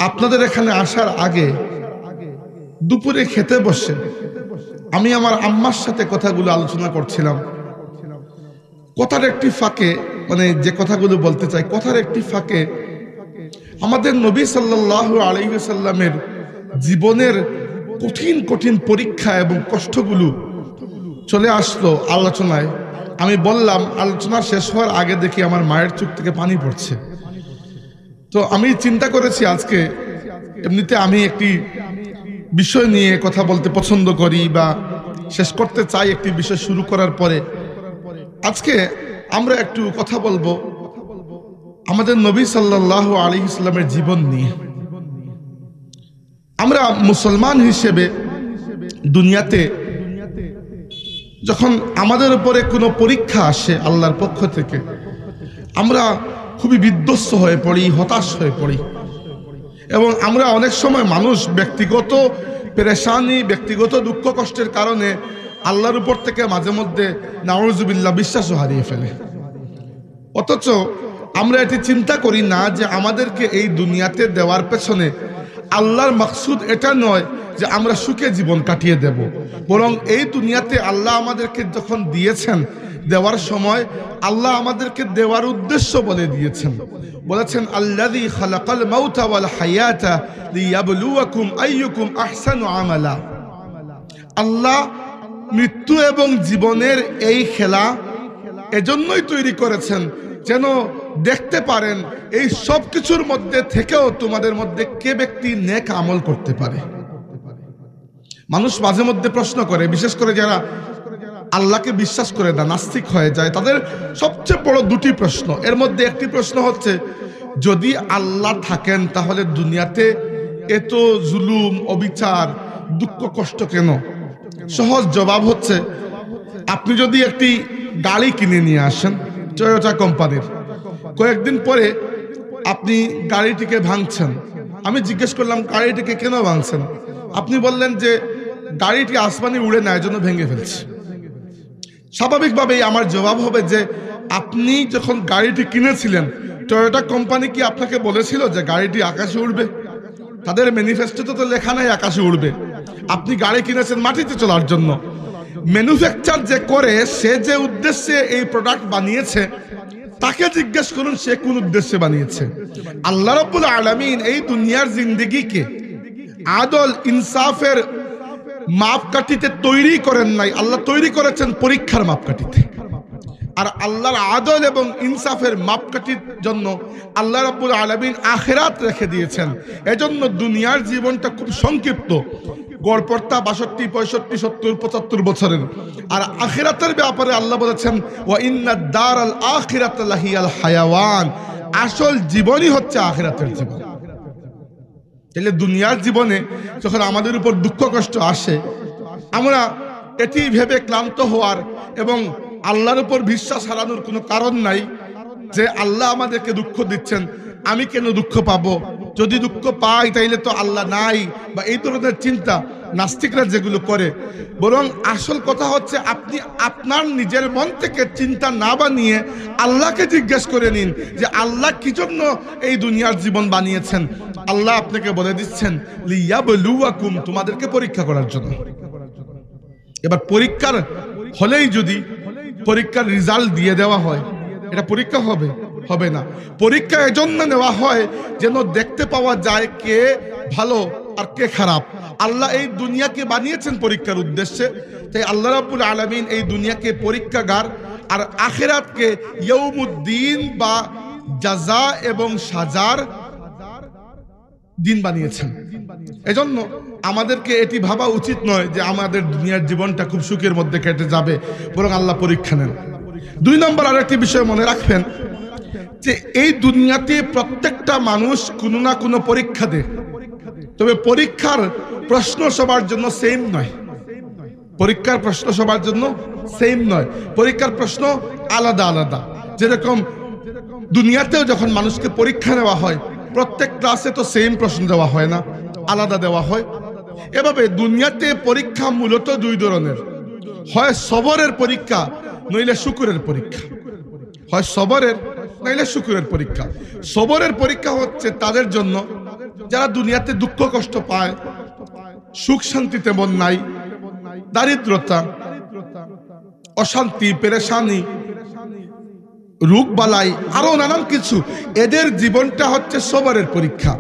আপনাদের এখানে আসার আগে দুপুরে খেতে বসে আমি আমার আম্মার সাথে কথাগুলো আলোচনা করছিলাম। কথার একটি ফাঁকে, মানে যে কথাগুলো বলতে চাই, কথার একটি ফাঁকে আমাদের নবী সাল্লাল্লাহু আলাইহি ওয়াসাল্লামের জীবনের কঠিন কঠিন পরীক্ষা এবং কষ্টগুলো চলে আসলো আলোচনায়। আমি বললাম, আলোচনা শেষ হওয়ার আগে দেখি আমার মায়ের চোখ থেকে পানি পড়ছে। তো আমি চিন্তা করেছি আজকে, এমনিতে আমি একটি বিষয় নিয়ে কথা বলতে পছন্দ করি বা শেষ করতে চাই একটি বিষয় শুরু করার পরে। আজকে আমরা একটু কথা বলবো আমাদের নবী সাল্লাল্লাহু আলাইহি ওয়াসাল্লামের জীবন নিয়ে। আমরা মুসলমান হিসেবে দুনিয়াতে যখন আমাদের উপরে কোনো পরীক্ষা আসে আল্লাহর পক্ষ থেকে, আমরা খুবই বিধ্বস্ত হয়ে পড়ি, হতাশ হয়ে পড়ি। এবং আমরা অনেক সময় মানুষ ব্যক্তিগত পেরেশানি, ব্যক্তিগত দুঃখ কষ্টের কারণে আল্লাহর উপর থেকে মাঝে মধ্যে নাউজুবিল্লাহ বিশ্বাসও হারিয়ে ফেলে। অথচ আমরা এটি চিন্তা করি না যে আমাদেরকে এই দুনিয়াতে দেওয়ার পেছনে আল্লাহর মাকসুদ এটা নয় যে আমরা সুখে জীবন কাটিয়ে দেব, বরং এই দুনিয়াতে আল্লাহ আমাদেরকে যখন দিয়েছেন, দেওয়ার সময় আল্লাহ আমাদেরকে দেওয়ার উদ্দেশ্য বলে দিয়েছেন। বলেছেন, আল্লাযী খালাকাল মাউতা ওয়াল হায়াতা লিয়াবলুয়াকুম আইয়ুকুম আহসানু আমালা। আল্লাহ মৃত্যু এবং জীবনের এই খেলা এজন্যই তৈরি করেছেন যেন দেখতে পারেন এই সব কিছুর মধ্যে থেকেও তোমাদের মধ্যে কে ব্যক্তি নেক আমল করতে পারে। মানুষ মাঝে মধ্যে প্রশ্ন করে, বিশেষ করে যারা আল্লাহকে বিশ্বাস করে না, নাস্তিক হয়ে যায়, তাদের সবচেয়ে বড় দুটি প্রশ্ন। এর মধ্যে একটি প্রশ্ন হচ্ছে, যদি আল্লাহ থাকেন তাহলে দুনিয়াতে এত জুলুম, অবিচার, দুঃখ কষ্ট কেন? সহজ জবাব হচ্ছে, আপনি যদি একটি গাড়ি কিনে নিয়ে আসেন টয়োটা কোম্পানির, কয়েকদিন পরে আপনি গাড়িটিকে ভাঙছেন। আমি জিজ্ঞেস করলাম, গাড়িটিকে কেন ভাঙছেন? আপনি বললেন যে গাড়িটি আসমানে উড়ে না, এজন্য ভেঙে ফেলছি। স্বাভাবিকভাবেই আমার জবাব হবে যে আপনি যখন গাড়িটি কিনেছিলেন, টয়োটা কোম্পানি কি আপনাকে বলেছিল যে গাড়িটি আকাশে উড়বে? তাদের ম্যানিফেস্টোতে তো লেখা নাই আকাশে উড়বে। আপনি গাড়ি কিনেছেন মাটিতে চলার জন্য। ম্যানুফ্যাকচার যে করে, সে যে উদ্দেশ্যে এই প্রোডাক্ট বানিয়েছে, তাকে জিজ্ঞেস করুন সে কোন উদ্দেশ্যে বানিয়েছে। আল্লাহ রাব্বুল আলামিন এই দুনিয়ার জিন্দেগিকে আদল ইনসাফের মাপকাঠিতে তৈরি করেন নাই, আল্লাহ তৈরি করেছেন পরীক্ষার মাপকাঠিতে। আর আল্লাহর আদল এবং ইনসাফের মাপকাঠির জন্য আল্লাহ রাব্বুল আলামিন আখিরাত রেখে দিয়েছেন। এজন্য দুনিয়ার জীবনটা খুব সংক্ষিপ্ত, গড়পড়তা 62, 65, 70, 75 বছরের। আর আখিরাতের ব্যাপারে আল্লাহ বলেছেন, ওয়া ইন্নাদ দারাল আখিরাতা লাহিয়াল হায়াওয়ান, আসল জীবনই হচ্ছে আখিরাতের জীবন। তাহলে দুনিয়ার জীবনে যখন আমাদের উপর দুঃখ কষ্ট আসে, আমরা এটি ভেবে ক্লান্ত হওয়ার এবং আল্লাহর উপর বিশ্বাস হারানোর কোনো কারণ নাই যে আল্লাহ আমাদেরকে দুঃখ দিচ্ছেন, আমি কেন দুঃখ পাবো? যদি দুঃখ পাই তাইলে তো আল্লাহ নাই, বা এই ধরনের চিন্তা নাস্তিকরা যেগুলো করে। বরং আসল কথা হচ্ছে, আপনি আপনার নিজের মন থেকে চিন্তা না বানিয়ে আল্লাহকে জিজ্ঞেস করে নিন যে আল্লাহ কি জন্য এই দুনিয়ার জীবন বানিয়েছেন। আল্লাহ আপনাকে বলে দিচ্ছেন, লিয়াবলুয়াকুম, তোমাদেরকে পরীক্ষা করার জন্য। এবার পরীক্ষার হলেই যদি পরীক্ষার রেজাল্ট দিয়ে দেওয়া হয়, এটা পরীক্ষা হবে? হবে না। পরীক্ষা এজন্য নেওয়া হয় যেন দেখতে পাওয়া যায় কে ভালো আর কে খারাপ। আল্লাহ এই দুনিয়াকে বানিয়েছেন পরীক্ষার উদ্দেশ্যে। তাই আল্লাহ রাব্বুল আলামিন এই দুনিয়াকে পরীক্ষাগার আর আখিরাতকে ইয়াউমুদ্দিন বা জাযা এবং সাজার দিন বানিয়েছেন। এজন্য আমাদেরকে এটি ভাবা উচিত নয় যে আমাদের দুনিয়ার জীবনটা খুব সুখের মধ্যে কেটে যাবে, বরং আল্লাহ পরীক্ষা নেন। 2 নম্বর আরেকটি বিষয় মনে রাখবেন যে এই দুনিয়াতে প্রত্যেকটা মানুষ কোনো না কোনো পরীক্ষা দেয়, তবে পরীক্ষার প্রশ্ন সবার জন্য সেম নয়। পরীক্ষার প্রশ্ন সবার জন্য সেম নয়, পরীক্ষার প্রশ্ন আলাদা আলাদা। যেরকম দুনিয়াতেও যখন মানুষকে পরীক্ষা নেওয়া হয়, প্রত্যেক ক্লাসে তো সেম প্রশ্ন দেওয়া হয় না, আলাদা দেওয়া হয়। এভাবে দুনিয়াতে পরীক্ষা মূলত 2 ধরনের, হয় সবরের পরীক্ষা নইলে শুকরের পরীক্ষা। হয় সবরের নইলে শুকরের পরীক্ষা। সবরের পরীক্ষা হচ্ছে তাদের জন্য যারা দুনিয়াতে দুঃখ কষ্ট পায়, সুখ শান্তি তেমন নাই, দারিদ্রতা, অশান্তি, পেরেশানি, রোগ বালাই, আরো নানান কিছু, এদের জীবনটা হচ্ছে সবরের পরীক্ষা।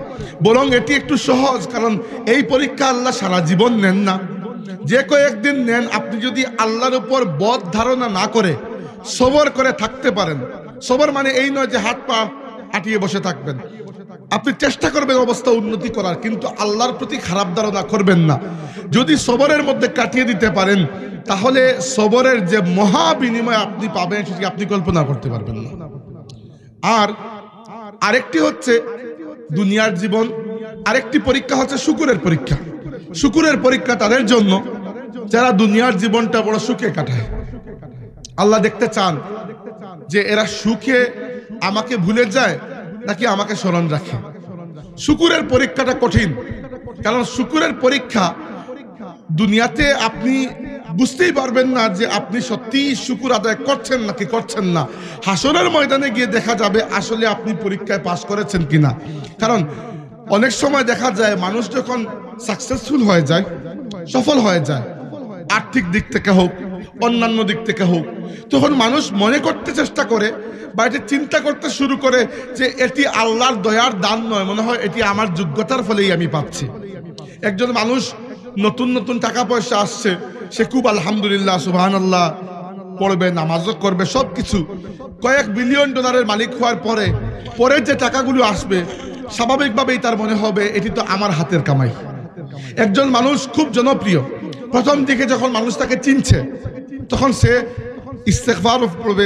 বরং এটি একটু সহজ, কারণ এই পরীক্ষা আল্লাহ সারা জীবন নেন না, যে কয়েকদিন নেন। আপনি যদি আল্লাহর উপর বদ ধারণা না করে সবর করে থাকতে পারেন, সবর মানে এই নয় যে হাত পা আটিয়ে বসে থাকবেন। আপনি চেষ্টা করবেন অবস্থা উন্নতি করার, কিন্তু আল্লাহর প্রতি খারাপ ধারণা করবেন না। যদি সবরের মধ্যে কাটিয়ে দিতে পারেন, তাহলে সবরের যে মহা বিনিময় আপনি পাবেন সেটি আপনি কল্পনা করতে পারবেন না। আর আরেকটি হচ্ছে দুনিয়ার জীবন, আরেকটি পরীক্ষা হচ্ছে শুকুরের পরীক্ষা। শুকুরের পরীক্ষা তাদের জন্য যারা দুনিয়ার জীবনটা বড় সুখে কাটায়। আল্লাহ দেখতে চান যে এরা সুখে আমাকে ভুলে যায় নাকি আমাকে স্মরণ রাখে। শুকুরের পরীক্ষাটা কঠিন, কারণ শুকুরের পরীক্ষা দুনিয়াতে আপনি বুঝতেই পারবেন না যে আপনি সত্যি শুকুর আদায় করছেন নাকি করছেন না। হাসরের ময়দানে গিয়ে দেখা যাবে আসলে আপনি পরীক্ষায় পাস করেছেন কিনা। কারণ অনেক সময় দেখা যায় মানুষ যখন সাকসেসফুল হয়ে যায়, সফল হয়ে যায়, আর্থিক দিক থেকে হোক, অন্যান্য দিক থেকে হোক, তখন মানুষ মনে করতে চেষ্টা করে বা এটি চিন্তা করতে শুরু করে যে এটি আল্লাহর দয়ার দান নয়, মনে হয় এটি আমার যোগ্যতার ফলেই আমি পাচ্ছি। একজন মানুষ নতুন নতুন টাকা পয়সা আসছে, সে খুব আলহামদুলিল্লাহ সুবহানাল্লাহ পড়বে, নামাজও করবে, সবকিছু কয়েক বিলিয়ন ডলারের মালিক হওয়ার পরে পরে যে টাকাগুলো আসবে স্বাভাবিকভাবেই তার মনে হবে এটি তো আমার হাতের কামাই। একজন মানুষ খুব জনপ্রিয়, প্রথম দিকে যখন মানুষ তাকে চিনছে তখন সে ইস্তেগফার পড়বে,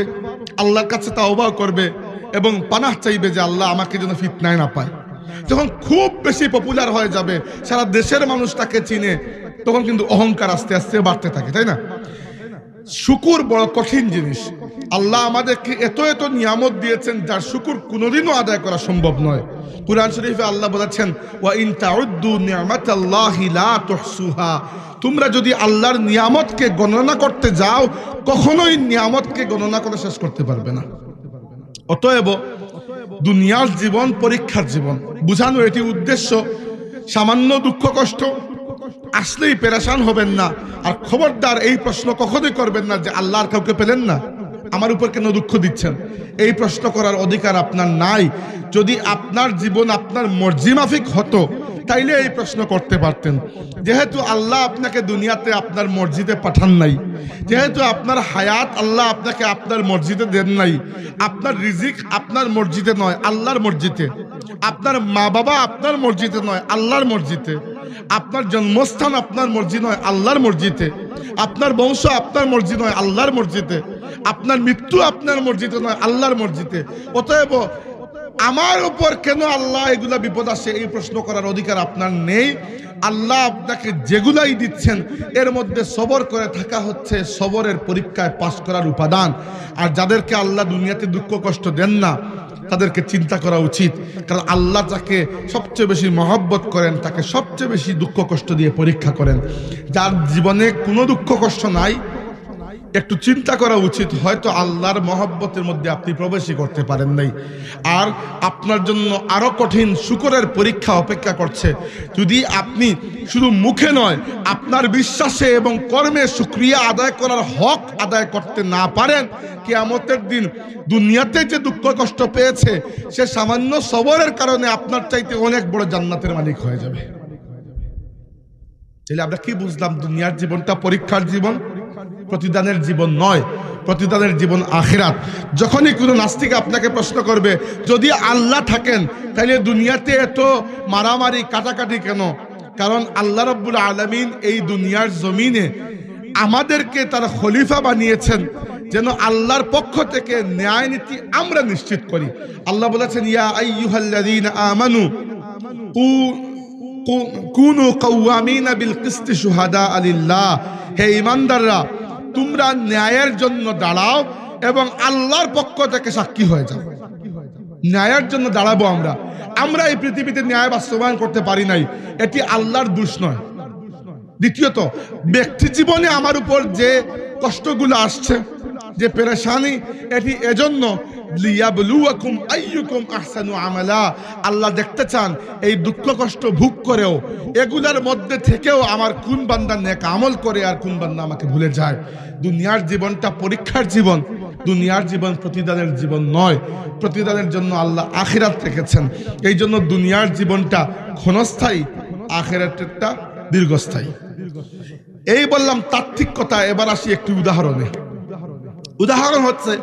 আল্লাহর কাছে তাওবা করবে এবং পানাহ চাইবে যে আল্লাহ আমাকে যেন ফিতনায় না পায়। যখন খুব বেশি পপুলার হয়ে যাবে, সারা দেশের মানুষ তাকে চিনে, তখন কিন্তু অহংকার আস্তে আস্তে বাড়তে থাকে, তাই না? শুকুর বড় কঠিন জিনিস। আল্লাহ আমাদেরকে এত এত নিয়ামত দিয়েছেন যার শুকুর কোনোদিনও আদায় করা সম্ভব নয়। কুরআন শরীফে আল্লাহ বলেছেন, ওয়া ইন তাউদ্দু নি'মাতাল্লাহি লা তুহসুহা, তোমরা যদি আল্লাহর নিয়ামতকে গণনা করতে যাও কখনোই নিয়ামতকে গণনা করে শেষ করতে পারবে না। অতএব দুনিয়ার জীবন পরীক্ষার জীবন, বুঝানো এটি উদ্দেশ্য। সামান্য দুঃখ কষ্ট আসলেই পেরেশান হবেন না। আর খবরদার এই প্রশ্ন কখনোই করবেন না যে আল্লাহর কাউকে পেলেন না, আমার উপর কেন দুঃখ দিচ্ছেন। এই প্রশ্ন করার অধিকার আপনার নাই। যদি আপনার জীবন আপনার মর্জি মাফিক হতো তাইলে এই প্রশ্ন করতে পারতেন। যেহেতু আল্লাহ আপনাকে দুনিয়াতে আপনার মর্জিতে পাঠান নাই, যেহেতু আপনার হায়াত আল্লাহ আপনাকে আপনার মর্জিতে দেন নাই, আপনার রিজিক আপনার মর্জিতে নয় আল্লাহর মর্জিতে, আপনার মা বাবা আপনার মর্জিতে নয় আল্লাহর মর্জিতে, আপনার জন্মস্থান আপনার মর্জি নয় আল্লাহর মর্জিতে, আপনার বংশ আপনার মর্জি নয় আল্লাহর মর্জিতে, আপনার মৃত্যু আপনার মর্জিতে নয় আল্লাহর মর্জিতে। অতএব আমার উপর কেন আল্লাহ এগুলা বিপদ আসে এই প্রশ্ন করার অধিকার আপনার নেই। আল্লাহ আপনাকে যেগুলাই দিচ্ছেন এর মধ্যে সবর করে থাকা হচ্ছে সবরের পরীক্ষায় পাস করার উপাদান। আর যাদেরকে আল্লাহ দুনিয়াতে দুঃখ কষ্ট দেন না তাদেরকে চিন্তা করা উচিত, কারণ আল্লাহ যাকে সবচেয়ে বেশি মহব্বত করেন তাকে সবচেয়ে বেশি দুঃখ কষ্ট দিয়ে পরীক্ষা করেন। যার জীবনে কোনো দুঃখ কষ্ট নাই একটু চিন্তা করা উচিত, হয়তো আল্লাহর মহব্বতের মধ্যে আপনি প্রবেশই করতে পারেন নাই। আর আপনার জন্য আরো কঠিন শুকরের পরীক্ষা অপেক্ষা করছে। যদি আপনি শুধু মুখে নয় আপনার বিশ্বাসে এবং কর্মে শুকরিয়া আদায় করার হক আদায় করতে না পারেন, কিয়ামতের দিন দুনিয়াতে যে দুঃখ কষ্ট পেয়েছে সে সামান্য সবরের কারণে আপনার চাইতে অনেক বড় জান্নাতের মালিক হয়ে যাবে। তাহলে আমরা কি বুঝলাম? দুনিয়ার জীবনটা পরীক্ষার জীবন, প্রতিদানের জীবন নয়। প্রতিদানের জীবন আখিরাত। যখনই কোনো নাস্তিক আপনাকে প্রশ্ন করবে যদি আল্লাহ থাকেন তাহলে দুনিয়াতে এত মারামারি কাটাকাটি কেন? কারণ আল্লাহ রাব্বুল আলামিন এই দুনিয়ার জমিনে আমাদেরকে তার খলিফা বানিয়েছেন যেন আল্লাহর পক্ষ থেকে ন্যায় নীতি আমরা নিশ্চিত করি। আল্লাহ বলেছেন, ইয়া আইয়ুহাল্লাযীনা আমানু কুনু কাওয়ামিনা বিল কিসতি শুহাদা লিল্লাহ, হে ঈমানদাররা তোমরা ন্যায়ের জন্য দাঁড়াও এবং আল্লাহর পক্ষ থেকে সাক্ষী হয়ে যাও। ন্যায়ের জন্য দাঁড়াবো আমরা। আমরা এই পৃথিবীতে ন্যায় বাস্তবায়ন করতে পারি নাই, এটি আল্লাহর দোষ নয়। দ্বিতীয়ত, ব্যক্তি জীবনে আমার উপর যে কষ্টগুলো আসছে, যে পেরেশানি, এটি এজন্য লিয়াবলুয়াকুম আইয়ুকুম আহসানু আমালা। আল্লাহ দেখতে চান এই দুঃখ কষ্ট ভোগ করেও, এগুলার মধ্যে থেকেও আমার কোন বান্দা নেক আমল করে আর কোন বান্দা আমাকে ভুলে যায়। দুনিয়ার জীবনটা পরীক্ষার জীবন, দুনিয়ার জীবন প্রতিদানের জীবন নয়। প্রতিদানের জন্য আল্লাহ আখিরাত রেখেছেন। এই জন্য দুনিয়ার জীবনটা ক্ষণস্থায়ী, আখিরাতেরটা দীর্ঘস্থায়ী। এই বললাম তাত্ত্বিক কথা। এবার আসি একটি উদাহরণে। উদাহরণ হচ্ছে,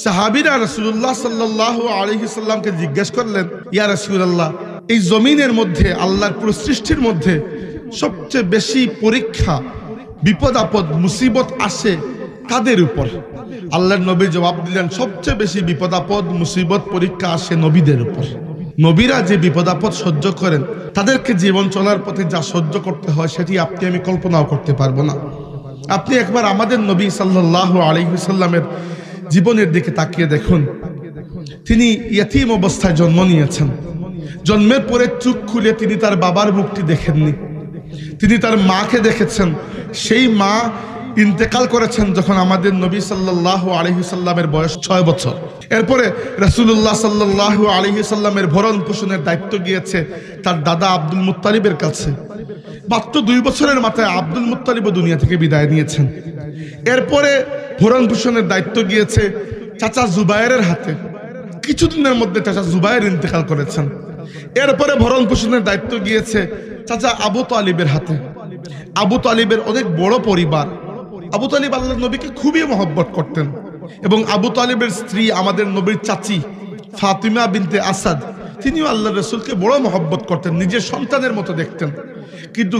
সাহাবীরা রাসূলুল্লাহ সাল্লাল্লাহু আলাইহি সাল্লামকে জিজ্ঞেস করলেন, ইয়া রাসূলুল্লাহ, এই জমিনের মধ্যে, আল্লাহর পুরো সৃষ্টির মধ্যে সবচেয়ে বেশি পরীক্ষা, বিপদ আপদ, মুসিবত আসে কাদের উপর? আল্লাহর নবী জবাব দিলেন, সবচেয়ে বেশি বিপদ আপদ, মুসিবত, পরীক্ষা আসে নবীদের উপর। নবীরা যে বিপদ আপদ সহ্য করেন, তাদেরকে জীবন চলার পথে যা সহ্য করতে হয় সেটি আপনি আমি কল্পনাও করতে পারবো না। আপনি একবার আমাদের নবী সাল্লাল্লাহু আলাইহি সাল্লামের জীবনের দিকে তাকিয়ে দেখুন। তিনি ইয়তীম অবস্থায় জন্ম নিয়েছেন। জন্মের পরে চোখ খুলে তিনি তার বাবার মুখটি দেখেননি। তিনি তার মাকে দেখেছেন। সেই মা ইন্তেকাল করেছেন যখন আমাদের নবী সাল্লাল্লাহু আলাইহি সাল্লামের বয়স 6 বছর। এরপরে রাসূলুল্লাহ সাল্লাল্লাহু আলাইহি সাল্লামের ভরণ পোষণের দায়িত্ব গিয়েছে তার দাদা আব্দুল মুত্তালিবের কাছে। মাত্র 2 বছরের মাথায় আব্দুল মুত্তালিবও দুনিয়া থেকে বিদায় নিয়েছেন। এরপরে ভরণ পোষণের দায়িত্ব গিয়েছে চাচা জুবায়েরের হাতে। কিছুদিনের মধ্যে চাচা জুবায়ের ইন্তেকাল করেছেন। এরপরে ভরণ পোষণের দায়িত্ব গিয়েছে চাচা আবু তালিবের হাতে। আবু তালিবের অনেক বড় পরিবার। আবু তালিব আল্লাহর নবীকে খুবই মহব্বত করতেন এবং আবু তালিবের স্ত্রী আমাদের নবীর চাচি ফাতিমা বিনতে আসাদ, তিনিও আল্লাহর রাসূলকে বড় মহব্বত করতেন, নিজের সন্তানের মতো দেখতেন। কিন্তু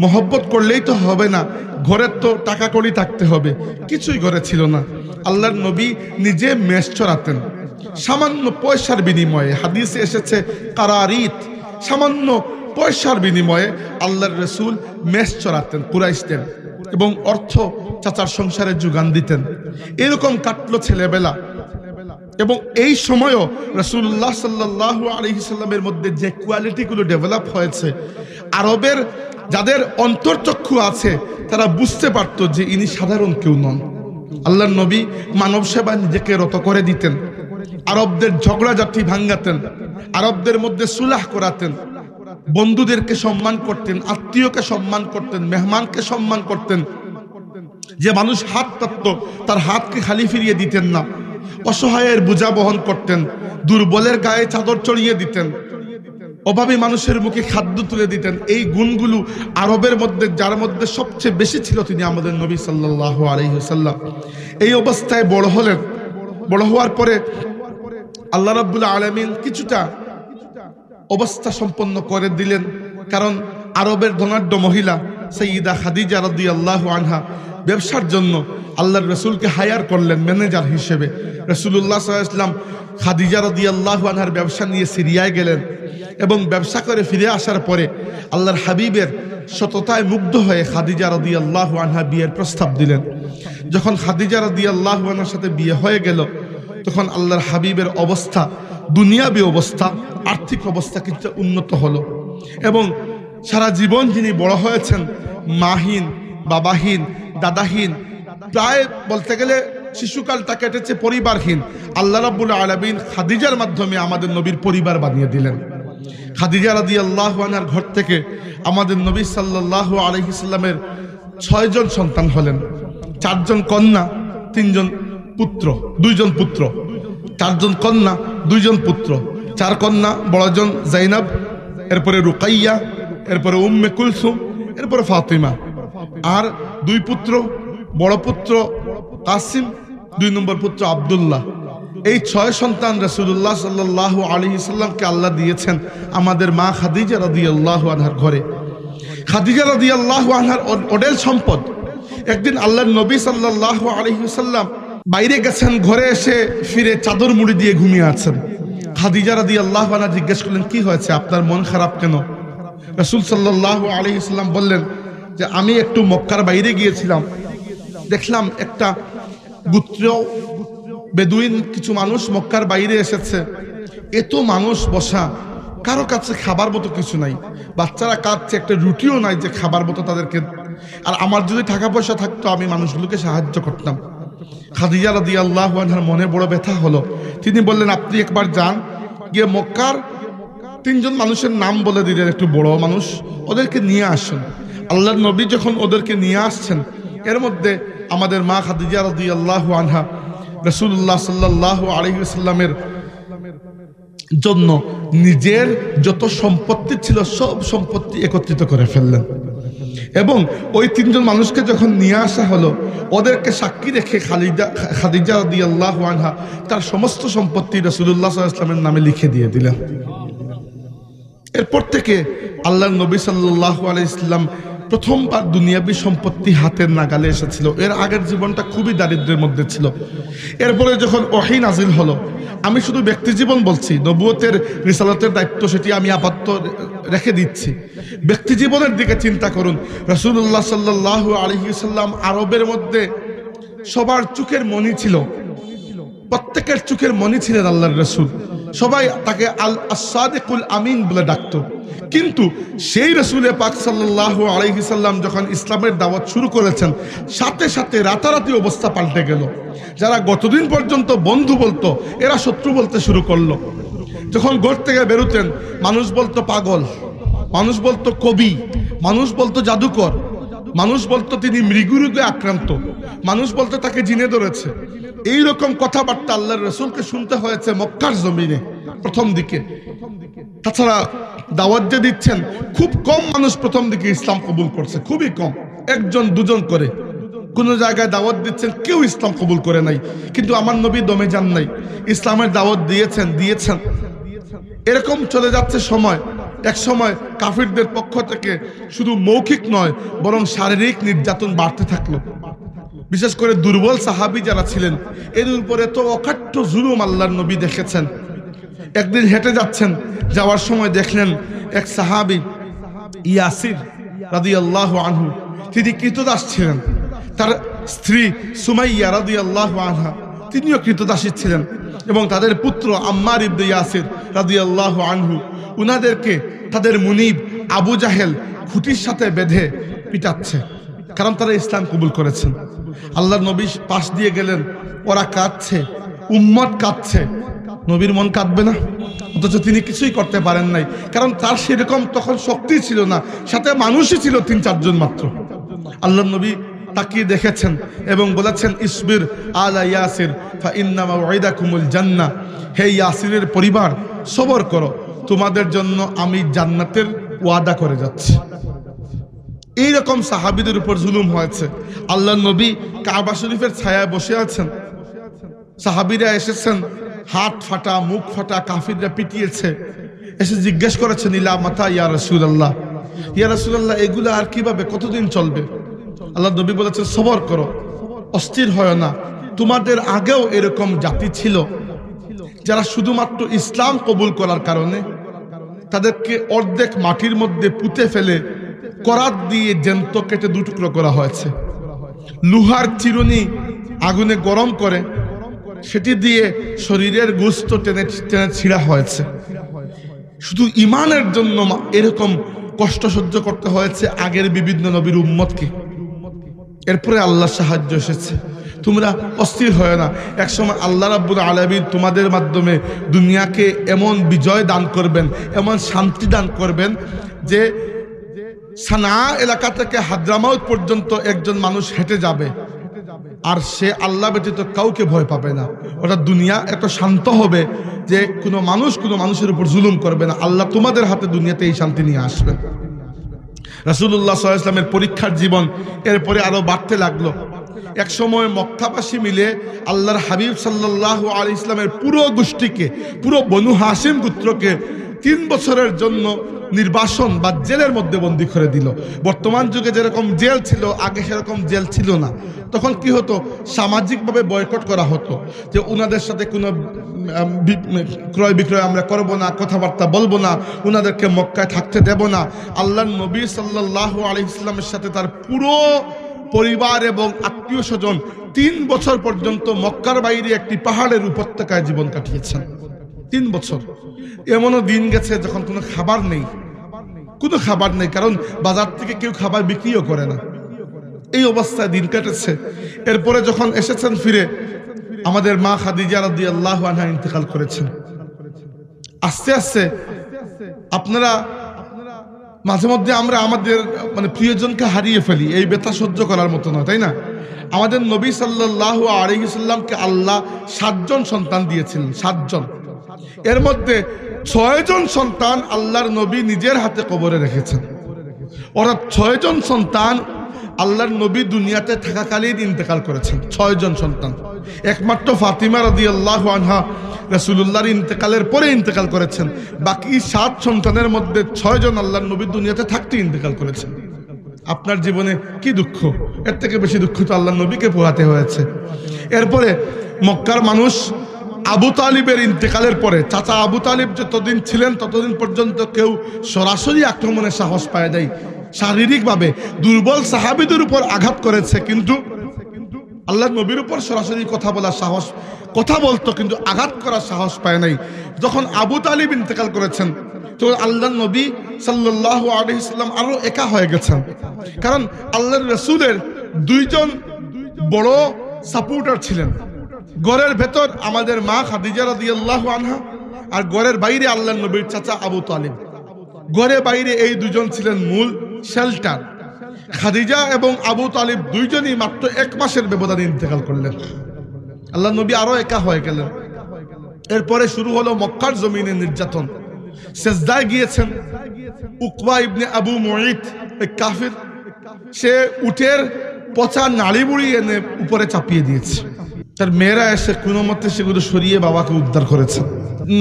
মহব্বত করলেই তো হবে না, ঘরের তো টাকা কড়ি থাকতে হবে। কিছুই ঘরে ছিল না। আল্লাহর নবী নিজে মেষ চড়াতেন সামান্য পয়সার বিনিময়ে। হাদিসে এসেছে কারারিত, সামান্য পয়সার বিনিময়ে আল্লাহর রাসূল মেষ চড়াতেন কুরাইশদের এবং অর্থ চাচার সংসারে যোগান দিতেন। এরকম কাটলো ছেলেবেলা। এবং এই সময়ও রাসূলুল্লাহ সাল্লাল্লাহু আলাইহি সাল্লামের মধ্যে যে কোয়ালিটিগুলো ডেভেলপ হয়েছে, আরবের যাদের অন্তর্চক্ষু আছে তারা বুঝতে পারতো যে ইনি সাধারণ কেউ নন। আল্লাহর নবী মানব সেবা নিজেকে রত করে দিতেন। আরবদের ঝগড়াঝাটি ভাঙ্গাতেন, আরবদের মধ্যে সুলাহ করাতেন, বন্ধুদেরকে সম্মান করতেন, আত্মীয়কে সম্মান করতেন, মেহমানকে সম্মান করতেন। যে মানুষ হাত পাতত তার হাতকে খালি ফিরিয়ে দিতেন না। অসহায়ের বোঝা বহন করতেন, দুর্বলের গায়ে চাদর চড়িয়ে দিতেন, অভাবী মানুষের মুখে খাদ্য তুলে দিতেন। এই গুণগুলো আরবের মধ্যে, যার মধ্যে সবচেয়ে বেশি ছিল তিনি আমাদের নবী সাল্লাল্লাহু আলাইহি ওয়াসাল্লাম। এই অবস্থায় বড় হলেন। বড় হওয়ার পরে আল্লাহ রাব্বুল আলামিন কিছুটা অবস্থা সম্পন্ন করে দিলেন। কারণ আরবের ধনাঢ্য মহিলা সাইয়্যিদা খাদিজা রাদিয়াল্লাহু আনহা ব্যবসার জন্য আল্লাহর রাসূলকে হায়ার করলেন ম্যানেজার হিসেবে। রাসূলুল্লাহ সাল্লাল্লাহু আলাইহি ওয়াসাল্লাম খাদিজা রাদিয়াল্লাহু আনহার ব্যবসা নিয়ে সিরিয়ায় গেলেন এবং ব্যবসা করে ফিরে আসার পরে আল্লাহর হাবিবের সততায় মুগ্ধ হয়ে খাদিজা রাদিয়াল্লাহু আনহা বিয়ের প্রস্তাব দিলেন। যখন খাদিজা রাদিয়াল্লাহু আনহার সাথে বিয়ে হয়ে গেল, তখন আল্লাহর হাবিবের অবস্থা, দুনিয়াবী অবস্থা, আর্থিক অবস্থা কিন্তু উন্নত হলো এবং সারা জীবন যিনি বড় হয়েছেন মাহীন, বাবাহীন, দাদাহীন, প্রায় বলতে গেলে শিশুকালটা কেটেছে পরিবারহীন, আল্লাহ রাব্বুল আলামিন খাদিজার মাধ্যমে আমাদের নবীর পরিবার বানিয়ে দিলেন। খাদিজা রাদিয়াল্লাহু আনহার ঘর থেকে আমাদের নবী সাল্লাল্লাহু আলাইহি সাল্লামের 6 জন সন্তান হলেন। 4 জন কন্যা, 3 জন পুত্র, 2 জন পুত্র। 4 জন কন্যা, 2 জন পুত্র। 4 কন্যা, বড়জন জাইনাব, এরপরে রুকাইয়া, এরপরে উম্মে কুলসুম, এরপরে ফাতিমা। আর 2 পুত্র, বড় পুত্র কাসিম, 2 নম্বর পুত্র আব্দুল্লাহ। এই 6 সন্তান রাসূলুল্লাহ সাল্লাল্লাহু আলাইহি সাল্লামকে আল্লাহ দিয়েছেন আমাদের মা খাদিজা রাদিয়াল্লাহু আনহার ঘরে। খাদিজা রাদিয়াল্লাহু আনহার অডেল সম্পদ। একদিন আল্লাহর নবী সাল্লাল্লাহু আলাইহি সাল্লাম বাইরে গেছেন, ঘরে এসে ফিরে চাদর মুড়ি দিয়ে ঘুমিয়ে আছেন। খাদিজা রাদিয়াল্লাহু আনহা জিজ্ঞেস করলেন, কি হয়েছে, আপনার মন খারাপ কেন? রাসূল সাল্লাল্লাহু আলাইহি সাল্লাম বললেন যে আমি একটু মক্কার বাইরে গিয়েছিলাম, দেখলাম একটা গোত্র বেদুইন কিছু মানুষ মক্কার বাইরে এসেছে। এত মানুষ বসা, কারো কাছে খাবার মতো কিছু নাই, বাচ্চারা কাঁদছে, একটা রুটিও নাই যে খাবার মতো তাদেরকে। আর আমার যদি টাকা পয়সা থাকতো আমি মানুষগুলোকে সাহায্য করতাম। খাদিজা রাদিয়াল্লাহু আনহার মনে বড় ব্যথা হলো। তিনি বললেন আপনি একবার যান, গিয়ে মক্কার 3 জন মানুষের নাম বলে দিলেন, একটু বড় মানুষ, ওদেরকে নিয়ে আসেন। আল্লাহর নবী যখন ওদেরকে নিয়ে আসছেন, এর মধ্যে আমাদের মা খাদিজা রাদিয়াল্লাহু আনহা রাসূলুল্লাহ সাল্লাল্লাহু আলাইহি ওয়াসাল্লামের জন্য নিজের যত সম্পত্তি ছিল সব সম্পত্তি একত্রিত করে ফেললেন। এবং ওই 3 জন মানুষকে যখন নিয়ে আসা হলো, ওদেরকে সাক্ষী রেখে খাদিজা রাদিয়াল্লাহু আনহা তার সমস্ত সম্পত্তি রাসূলুল্লাহ সাল্লাল্লাহু আলাইহি ওয়াসাল্লামের নামে লিখে দিয়ে দিলেন। এরপর থেকে আল্লাহর নবী সাল্লাল্লাহু আলাইহি ওয়াসাল্লাম প্রথমবার দুনিয়াবী সম্পত্তি হাতের নাগালে এসেছিল। এর আগের জীবনটা খুবই দারিদ্র্যের মধ্যে ছিল। এরপরে যখন ওহী নাজিল হলো, আমি শুধু ব্যক্তি জীবন বলছি, নবুয়তের রিসালাতের দায়িত্ব সেটি আমি আপাতত রেখে দিচ্ছি। ব্যক্তি জীবনের দিকে চিন্তা করুন। রাসূলুল্লাহ সাল্লাল্লাহু আলাইহি ওয়াসাল্লাম আরবের মধ্যে সবার চোখের মণি ছিল, প্রত্যেকের চোখের মণি ছিলেন আল্লাহর রাসূল। সবাই তাকে আস-সাদিকুল আমিন বলে ডাকত। কিন্তু সেই রাসূল পাক সাল্লাল্লাহু আলাইহি সাল্লাম যখন ইসলামের দাওয়াত শুরু করেছেন, সাথে সাথে রাতারাতি অবস্থা পাল্টে গেল। যারা গতদিন পর্যন্ত বন্ধু বলতো, এরা শত্রু বলতে শুরু করলো। যখন ঘর থেকে বেরোতেন, মানুষ বলতো পাগল, মানুষ বলতো কবি, মানুষ বলতো জাদুকর, মানুষ বলতো তিনি মৃগরোগে আক্রান্ত, মানুষ বলতো তাকে জিনে ধরেছে। এইরকম কথাবার্তা আল্লাহর রাসূলকে শুনতে হয়েছে মক্কার জমিনে প্রথম দিকে। তাছাড়া দাওয়াত যে দিচ্ছেন, খুব কম মানুষ প্রথম দিকে ইসলাম কবুল করছে, খুবই কম, 1জন 2জন করে। কোন জায়গায় দাওয়াত দিচ্ছেন, কেউ ইসলাম কবুল করে নাই। কিন্তু আমার নবী দমে যান নাই, ইসলামের দাওয়াত দিয়েছেন। এরকম চলে যাচ্ছে সময়। এক সময় কাফিরদের পক্ষ থেকে শুধু মৌখিক নয়, বরং শারীরিক নির্যাতন বাড়তে থাকলো। বিশেষ করে দুর্বল সাহাবী যারা ছিলেন, এর উপরে তো অকাট্য জুলুম আল্লাহর নবী দেখেছেন। একদিন হেঁটে যাচ্ছেন, যাওয়ার সময় দেখলেন এক সাহাবী ইয়াসির রাদিয়াল্লাহু আনহু, তিনি কৃতদাস ছিলেন। তার স্ত্রী সুমাইয়া রাদিয়াল্লাহু আনহা, তিনিও কৃতদাসী ছিলেন। এবং তাদের পুত্র আম্মার ইবনে ইয়াসির রাদিয়াল্লাহু আনহু, উনাদেরকে তাদের মুনিব আবু জাহেল খুঁটির সাথে বেঁধে পিটাচ্ছে, কারণ তারা ইসলাম কবুল করেছেন। আল্লাহর নবী পাশ দিয়ে গেলেন, ওরা কাঁদছে, উম্মত কাঁদছে, নবীর মন কাঁদবে না? অথচ তিনি কিছুই করতে পারেন নাই, কারণ তার সেরকম তখন শক্তি ছিল না, সাথে মানুষই ছিল 3-4 জন মাত্র। আল্লাহর নবী তাকিয়ে দেখেছেন এবং বলেছেন, ইসবির আলা ইয়াসির ফা ইন্না মাউইদাকুমুল জান্নাহ, হে ইয়াসিরের পরিবার, সবর করো, তোমাদের জন্য আমি জান্নাতের ওয়াদা করে যাচ্ছি। এইরকম সাহাবীদের উপর জুলুম হয়েছে। আল্লাহর নবী কাবা শরীফের ছায়ায় বসে আছেন, সাহাবীরা এসেছেন, হাত ফাটা, মুখ ফাটা, কাফিররা পিটিয়েছে। এসে জিজ্ঞেস করেছেন, ইলা মাতা ইয়া রাসূলুল্লাহ, ইয়া রাসূলুল্লাহ, এগুলা আর কিভাবে, কতদিন চলবে? আল্লাহ নবী বলেছেন, সবর করো, অস্থির হয় না। তোমাদের আগেও এরকম জাতি ছিল যারা শুধুমাত্র ইসলাম কবুল করার কারণে তাদেরকে অর্ধেক মাটির মধ্যে পুঁতে ফেলে করাত দিয়ে জ্যান্ত কেটে 2 টুকরো করা হয়েছে। লোহার চিরুনি আগুনে গরম করে সেটি দিয়ে শরীরের গোশত টেনে টেনে ছিঁড়া হয়েছে। শুধু ইমানের জন্য এরকম কষ্ট সহ্য করতে হয়েছে আগের বিভিন্ন নবীর উম্মতকে। এরপরে আল্লাহর সাহায্য এসেছে। তোমরা অস্থির হয় না, একসময় আল্লাহ রাব্বুল আলামিন তোমাদের মাধ্যমে দুনিয়াকে এমন বিজয় দান করবেন, এমন শান্তি দান করবেন যে সানা এলাকা থেকে হাদ্রামাউত পর্যন্ত একজন মানুষ হেঁটে যাবে আর সে আল্লাহ ব্যতীত কাউকে ভয় পাবে না। ওটা দুনিয়া এত শান্ত হবে যে কোনো মানুষ কোনো মানুষের উপর জুলুম করবে না। আল্লাহ তোমাদের হাতে দুনিয়াতে এই শান্তি নিয়ে আসবেন। রাসূলুল্লাহ সাল্লাল্লাহু আলাইহি ওয়াসাল্লামের পরীক্ষার জীবন এরপরে আরো বাড়তে লাগলো। এক সময় মক্কাবাসী মিলে আল্লাহর হাবিব সাল্লাল্লাহু আলাইহি ওয়াসাল্লামের পুরো গোষ্ঠীকে, পুরো বনু হাশিম গোত্রকে 3 বছরের জন্য নির্বাসন বা জেলের মধ্যে বন্দী করে দিল। বর্তমান যুগে যেরকম জেল ছিল, আগে সেরকম জেল ছিল না। তখন কি হতো, সামাজিকভাবে বয়কট করা হতো, যে ওনাদের সাথে কোনো ক্রয় বিক্রয় আমরা করব না, কথাবার্তা বলবো না, ওনাদেরকে মক্কায় থাকতে দেব না। আল্লাহর নবী সাল্লাল্লাহু আলাইহি ওয়াসাল্লামের সাথে তার পুরো পরিবার এবং আত্মীয় স্বজন 3 বছর পর্যন্ত মক্কার বাইরে একটি পাহাড়ের উপত্যকায় জীবন কাটিয়েছেন। 3 বছর। এমনও দিন গেছে যখন কোনো খাবার নেই, কারণ বাজার থেকে কেউ খাবার বিক্রিও করে না। এই অবস্থায় দিন কেটেছে। এরপরে যখন এসেছেন ফিরে, আমাদের মা খাদিজা রাদিয়াল্লাহু আনহা ইন্তেকাল করেছেন। আস্তে আস্তে আপনারা মাঝে মধ্যে আমরা আমাদের প্রিয়জনকে হারিয়ে ফেলি, এই ব্যথা সহ্য করার মতো নয়, তাই না? আমাদের নবী সাল্লাল্লাহু আলাইহি সাল্লামকে আল্লাহ 7 জন সন্তান দিয়েছিলেন, 7 জন। এর মধ্যে 6 জন সন্তান আল্লাহর নবী নিজের হাতে কবরে রেখেছেন। ওরা 6 জন সন্তান আল্লাহর নবী দুনিয়াতে থাকাকালীন ইন্তেকাল করেছেন। 6 জন সন্তান, একমাত্র ফাতিমা রাদিয়াল্লাহু আনহা রাসূলুল্লাহর ইন্তেকালের পরে ইন্তেকাল করেছেন। বাকি 7 সন্তানের মধ্যে 6 জন আল্লাহর নবী দুনিয়াতে থাকতে ইন্তেকাল করেছেন। আপনার জীবনে কি দুঃখ? এর থেকে বেশি দুঃখ তো আল্লাহর নবীকে পোহাতে হয়েছে। এরপরে মক্কার মানুষ আবু তালিবের ইন্তেকালের পরে, চাচা আবু তালিব যতদিন ছিলেন ততদিন পর্যন্ত কেউ সরাসরি আক্রমণের সাহস পায় নাই। শারীরিকভাবে দুর্বল সাহাবীদের উপর আঘাত করেছে, কিন্তু আল্লাহর নবীর উপর সরাসরি কথা বলার সাহস, কথা বলতো কিন্তু আঘাত করার সাহস পায় নাই। যখন আবু তালিব ইন্তেকাল করেছেন তো আল্লাহর নবী সাল্লাল্লাহু আলাইহি সাল্লাম আরো একা হয়ে গেছেন, কারণ আল্লাহর রাসূলের 2 জন বড় সাপোর্টার ছিলেন। ঘরের ভেতর আমাদের মা খাদিজা রাদিয়াল্লাহু আনহা, আর ঘরের বাইরে আল্লাহর নবীর চাচা আবু তালিব। ঘরে বাইরে এই 2 জন ছিলেন মূল শেল্টার। খাদিজা এবং আবু তালিব 2 জনই মাত্র 1 মাসের ব্যবধানে ইন্তেকাল করলেন। আল্লাহর নবী আরো একা হয়ে গেলেন। এরপরে শুরু হলো মক্কার জমিনে নির্যাতন। সেজদায় গিয়েছেন উকবা ইবনে আবু মুঈত, এক কাফির, সে উটের পচা নাড়ি বুড়ি এনে উপরে চাপিয়ে দিয়েছে। তার মেয়েরা এসে কোনো মতে সেগুলো সরিয়ে বাবাকে উদ্ধার করেছেন।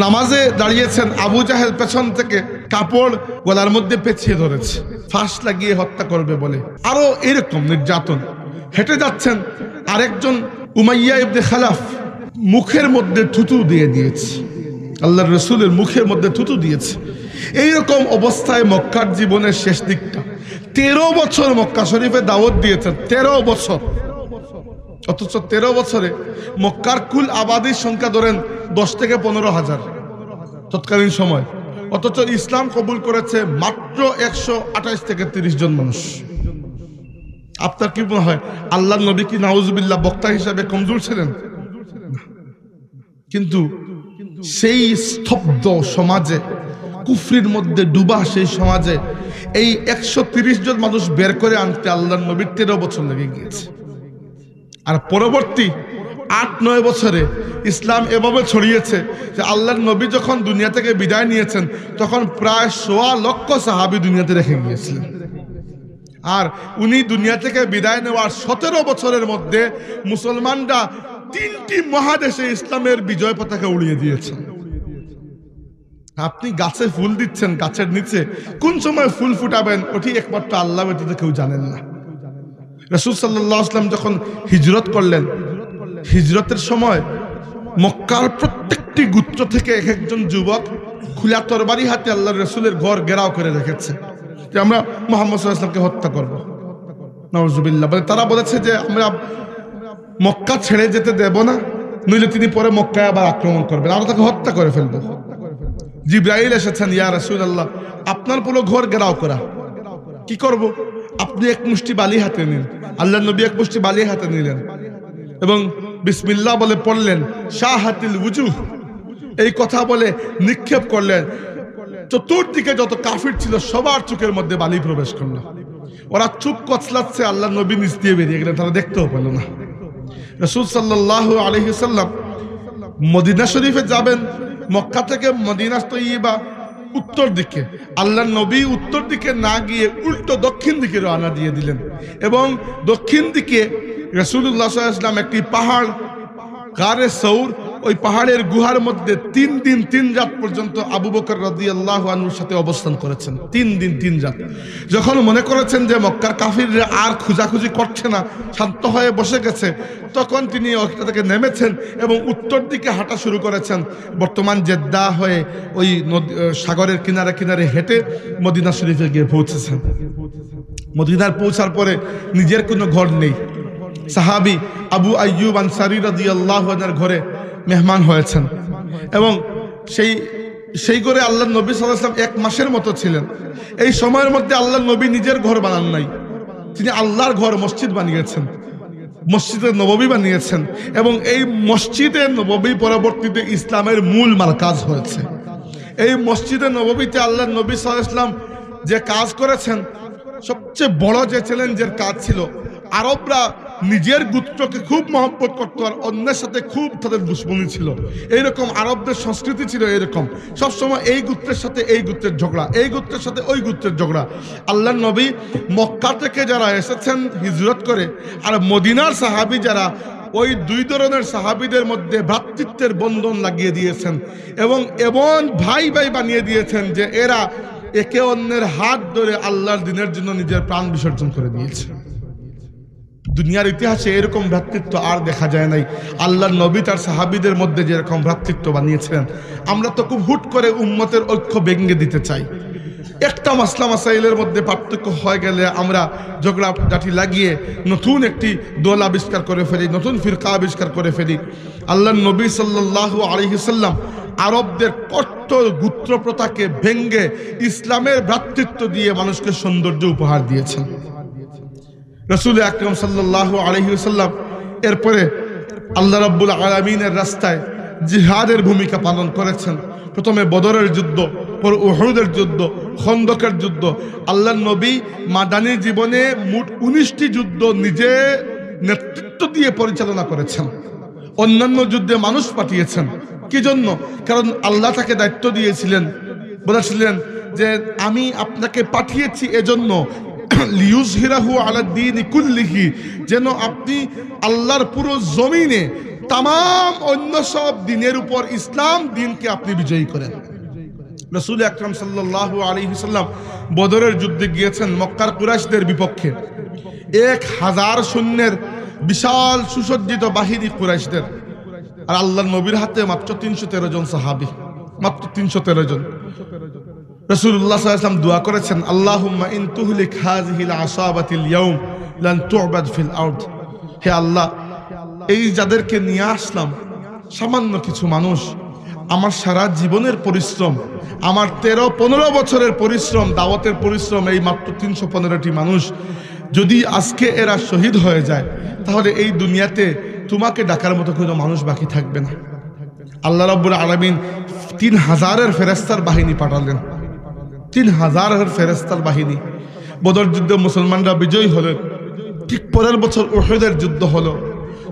নামাজে দাঁড়িয়েছেন, আবু জাহেল পেছন থেকে কাপড় গলার মধ্যে পেঁচিয়ে ধরেছে, ফাঁস লাগিয়ে হত্যা করবে বলে। আরো এরকম নির্যাতন। হেঁটে যাচ্ছেন, আরেকজন উমাইয়া ইবনে খালাফ মুখের মধ্যে থুতু দিয়ে দিয়েছে, আল্লাহর রাসূলের মুখের মধ্যে থুতু দিয়েছে। এইরকম অবস্থায় মক্কার জীবনের শেষ দিকটা 13 বছর মক্কা শরীফে দাওয়াত দিয়েছেন, 13 বছর। অথচ 13 বছরে মক্কার কুল আবাদির সংখ্যা ধরেন 10 থেকে 15,000 তৎকালীন সময়। অথচ ইসলাম কবুল করেছে মাত্র 128 থেকে 30 জন মানুষ। আপনার কি মনে হয় আল্লাহর নবী কি নাউজুবিল্লাহ বক্তা হিসাবে কমজোর ছিলেন? কিন্তু সেই স্তব্ধ সমাজে, কুফরির মধ্যে ডুবা সেই সমাজে এই 130 জন মানুষ বের করে আনতে আল্লাহর নবীর 13 বছর লেগে গিয়েছে। আর পরবর্তী 8-9 বছরে ইসলাম এভাবে ছড়িয়েছে যে আল্লাহর নবী যখন দুনিয়া থেকে বিদায় নিয়েছেন তখন প্রায় 1.25 লক্ষ সাহাবী দুনিয়াতে রেখে গিয়েছিলেন। আর উনি দুনিয়া থেকে বিদায় নেওয়ার 17 বছরের মধ্যে মুসলমানরা 3টি মহাদেশে ইসলামের বিজয় পতাকা উড়িয়ে দিয়েছেন। আপনি গাছে ফুল দিচ্ছেন, গাছের নিচে কোন সময় ফুল ফুটাবেন ওটি একমাত্র আল্লাহ ব্যতীত কেউ জানেন না। রাসূল সাল্লাল্লাহু আলাইহি ওয়াসাল্লাম যখন হিজরত করলেন, হিজরতের সময় মক্কার প্রত্যেকটি গোত্র থেকে একজন যুবক খোলা তরবারি হাতে আল্লাহর রাসূলের ঘর ঘেরাও করে রেখেছে যে আমরা মুহাম্মদ সাল্লাল্লাহু আলাইহি ওয়াসাল্লামকে হত্যা করব। নাউজুবিল্লাহ। তারা বলেছে যে আমরা মক্কা ছেড়ে যেতে দেব না, নইলে তিনি পরে মক্কায় আবার আক্রমণ করবেন, আমরা তাকে হত্যা করে ফেলবো। জিবরাইল এসেছেন, ইয়া রাসূলুল্লাহ আপনার পুরো ঘর ঘেরাও করা, কি করব? আপনি এক মুষ্টি বালি হাতে নিন। আল্লাহর নবী এক মুষ্টি বালি হাতে নিলেন এবং বিসমিল্লাহ বলে পড়লেন, শাহাতিল ওয়াজুহ, এই কথা বলে নিক্ষেপ করলেন। চতুর্দিকে যত কাফির ছিল সবার চোখের মধ্যে বালি প্রবেশ করলো। ওরা চুপ কচলাচ্ছে, আল্লাহর নবী নিচ দিয়ে বেরিয়ে গেলেন, তারা দেখতেও পেল না। রাসূল সাল্লাল্লাহু আলাইহি সাল্লাম মদিনা শরীফে যাবেন, মক্কা থেকে মদিনা তৈয়বা উত্তর দিকে, আল্লাহর নবী উত্তর দিকে না গিয়ে উল্টো দক্ষিণ দিকে রওনা দিয়ে দিলেন এবং দক্ষিণ দিকে রাসূলুল্লাহ সাল্লাল্লাহু আলাইহি ওয়াসাল্লাম একটি পাহাড়, গারে সৌর, ওই পাহাড়ের গুহার মধ্যে 3 দিন 3 রাত পর্যন্ত আবু বকর রাদিয়াল্লাহু আনহুর সাথে অবস্থান করেছেন। 3 দিন 3 রাত। যখন মনে করেছেন যে মক্কার কাফিররা আর খোঁজাখুঁজি করছে না, শান্ত হয়ে বসে গেছে, তখন তিনি ওইটা থেকে নেমেছেন এবং উত্তর দিকে হাঁটা শুরু করেছেন। বর্তমান জেদ্দা হয়ে ওই সাগরের কিনারে কিনারে হেঁটে মদিনা শরীফে গিয়ে পৌঁছেছেন। মদিনার পৌঁছার পরে নিজের কোনো ঘর নেই। সাহাবী আবু আইয়ুব আনসারী রাদিয়াল্লাহু আনহুর ঘরে মেহমান হয়েছেন এবং সেই ঘরে আল্লাহর নবী সাল্লাল্লাহু আলাইহি ওয়াসাল্লাম 1 মাসের মতো ছিলেন। এই সময়ের মধ্যে আল্লাহর নবী নিজের ঘর বানান নাই, তিনি আল্লাহর ঘর মসজিদ বানিয়েছেন। মসজিদে নববী বানিয়েছেন এবং এই মসজিদে নববী পরবর্তীতে ইসলামের মূল মারকাজ হয়েছে। এই মসজিদে নববীতে আল্লাহর নবী সাল্লাল্লাহু আলাইহি ওয়াসাল্লাম যে কাজ করেছেন, সবচেয়ে বড় যে চ্যালেঞ্জের কাজ ছিল, আরবরা নিজের গোত্রকে খুব মহব্বত করতো আর অন্যের সাথে খুব তাদের দুশ্মনী ছিল। এইরকম আরবদের সংস্কৃতি ছিল, এইরকম সবসময় এই গোত্রের সাথে এই গোত্রের ঝগড়া, এই গোত্রের সাথে ওই গোত্রের ঝগড়া। আল্লাহর নবী মক্কা থেকে যারা এসেছেন হিজরত করে আর মদিনার সাহাবী যারা, ওই দুই ধরনের সাহাবীদের মধ্যে ভ্রাতৃত্বের বন্ধন লাগিয়ে দিয়েছেন এবং এমন ভাই ভাই বানিয়ে দিয়েছেন যে এরা একে অন্যের হাত ধরে আল্লাহর দ্বীনের জন্য নিজের প্রাণ বিসর্জন করে দিয়েছে। দুনিয়ার ইতিহাসে এরকম ভ্রাতৃত্ব আর দেখা যায় নাই। আল্লাহর নবী তার সাহাবীদের মধ্যে যেরকম ভ্রাতৃত্ব বানিয়েছিলেন, আমরা তো খুব হুট করে উম্মতের ঐক্য ভেঙে দিতে চাই। একটা মাসলা মাসাইলের মধ্যে পার্থক্য হয়ে গেলে আমরা ঝগড়া জাটি লাগিয়ে নতুন একটি দল আবিষ্কার করে ফেলি, নতুন ফিরকা আবিষ্কার করে ফেলি। আল্লাহর নবী সাল্লাল্লাহু আলাইহি ওয়াসাল্লাম আরবদের কষ্ট গোত্র প্রথাকে ভেঙ্গে ইসলামের ভ্রাতৃত্ব দিয়ে মানুষকে সৌন্দর্য উপহার দিয়েছেন। রাসূল আকরাম সাল্লাল্লাহু আলাইহি ওয়াসাল্লাম এরপরে আল্লাহ রাব্বুল আলামিনের রাস্তায় জিহাদের ভূমিকা পালন করেছেন। প্রথমে বদরের যুদ্ধ, পর উহুদের যুদ্ধ, খন্দকের যুদ্ধ। আল্লাহর নবী মাদানী জীবনে মোট 19টি যুদ্ধ নিজে নেতৃত্ব দিয়ে পরিচালনা করেছেন। অন্যান্য যুদ্ধে মানুষ পাঠিয়েছেন। কি জন্য? কারণ আল্লাহ তাকে দায়িত্ব দিয়েছিলেন, বলেছিলেন যে আমি আপনাকে পাঠিয়েছি এজন্য লিইয়ুযহিরাহু আলা দ্বীনি কুল্লিহি, যেন আপনি আল্লাহর পুরো জমিনে তামাম অন্য সব দিনের উপর ইসলাম দিনকে আপনি বিজয়ী করেন। রাসূল আকরাম সাল্লাল্লাহু আলাইহি ওয়াসাল্লাম বদরের যুদ্ধে গিয়েছেন মক্কার কুরাইশদের বিপক্ষে। 1000 সৈন্যের বিশাল সুসজ্জিত বাহিনী কুরাইশদের, আর আল্লাহর নবীর হাতে মাত্র 313 জন সাহাবী, মাত্র 313 জন। রাসূলুল্লাহ সাল্লাল্লাহু আলাইহি ওয়াসাল্লাম দোয়া করেছেন, আল্লাহুম্মা ইন তুহলিক হাযিহিল আসাবাতিল ইয়াউম লান তু'বাদ ফিল আরদ। হে আল্লাহ, এই যাদেরকে নিয়ে আসলাম সামান্য কিছু মানুষ, আমার সারা জীবনের পরিশ্রম, আমার 13-15 বছরের পরিশ্রম, দাওয়াতের পরিশ্রম, এই মাত্র 315টি মানুষ যদি আজকে এরা শহীদ হয়ে যায়, তাহলে এই দুনিয়াতে তোমাকে ডাকার মতো কোনো মানুষ বাকি থাকবে না। আল্লাহ রাব্বুল আলামিন 3000-এর ফেরেশতার বাহিনী পাঠালেন, 3000-এর ফেরেশতার বাহিনী। বদর যুদ্ধে মুসলমানরা বিজয়ী হলেন। ঠিক পরের বছর উহুদের যুদ্ধ হলো,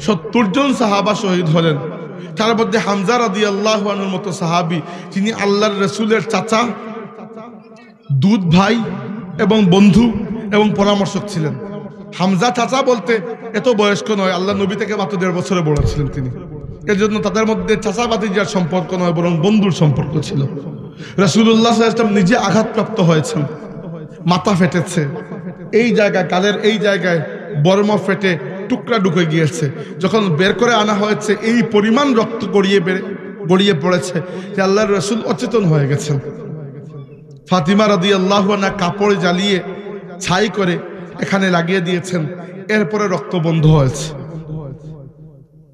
70 জন সাহাবা শহীদ হলেন। তার মধ্যে হামজা রাদিয়াল্লাহু আনহুর মতো সাহাবী, যিনি আল্লাহর রাসূলের চাচা, দুধ ভাই এবং বন্ধু এবং পরামর্শক ছিলেন। হামজা চাচা বলতে এত বয়স্ক নয়, আল্লাহ নবী থেকে মাত্র 1.5 বছরে বড় ছিলেন তিনি। এর জন্য তাদের মধ্যে চাচা ভাতিজার সম্পর্ক নয়, বরং বন্ধুর সম্পর্ক ছিল। রাসূলুল্লাহ সাল্লাল্লাহু আলাইহি ওয়াসাল্লাম নিজে আঘাতপ্রাপ্ত হয়েছেন, মাথা ফেটেছে, এই জায়গায় কালের এই জায়গায় বর্ম ফেটে টুকরা ঢুকে গিয়েছে। যখন বের করে আনা হয়েছে, এই পরিমাণ রক্ত গড়িয়ে পড়েছে যে আল্লাহর রাসূল অচেতন হয়ে গেছেন। ফাতিমা রাদিয়াল্লাহু আনহা কাপড় জ্বালিয়ে ছাই করে এখানে লাগিয়ে দিয়েছেন, এরপরে রক্ত বন্ধ হয়েছে।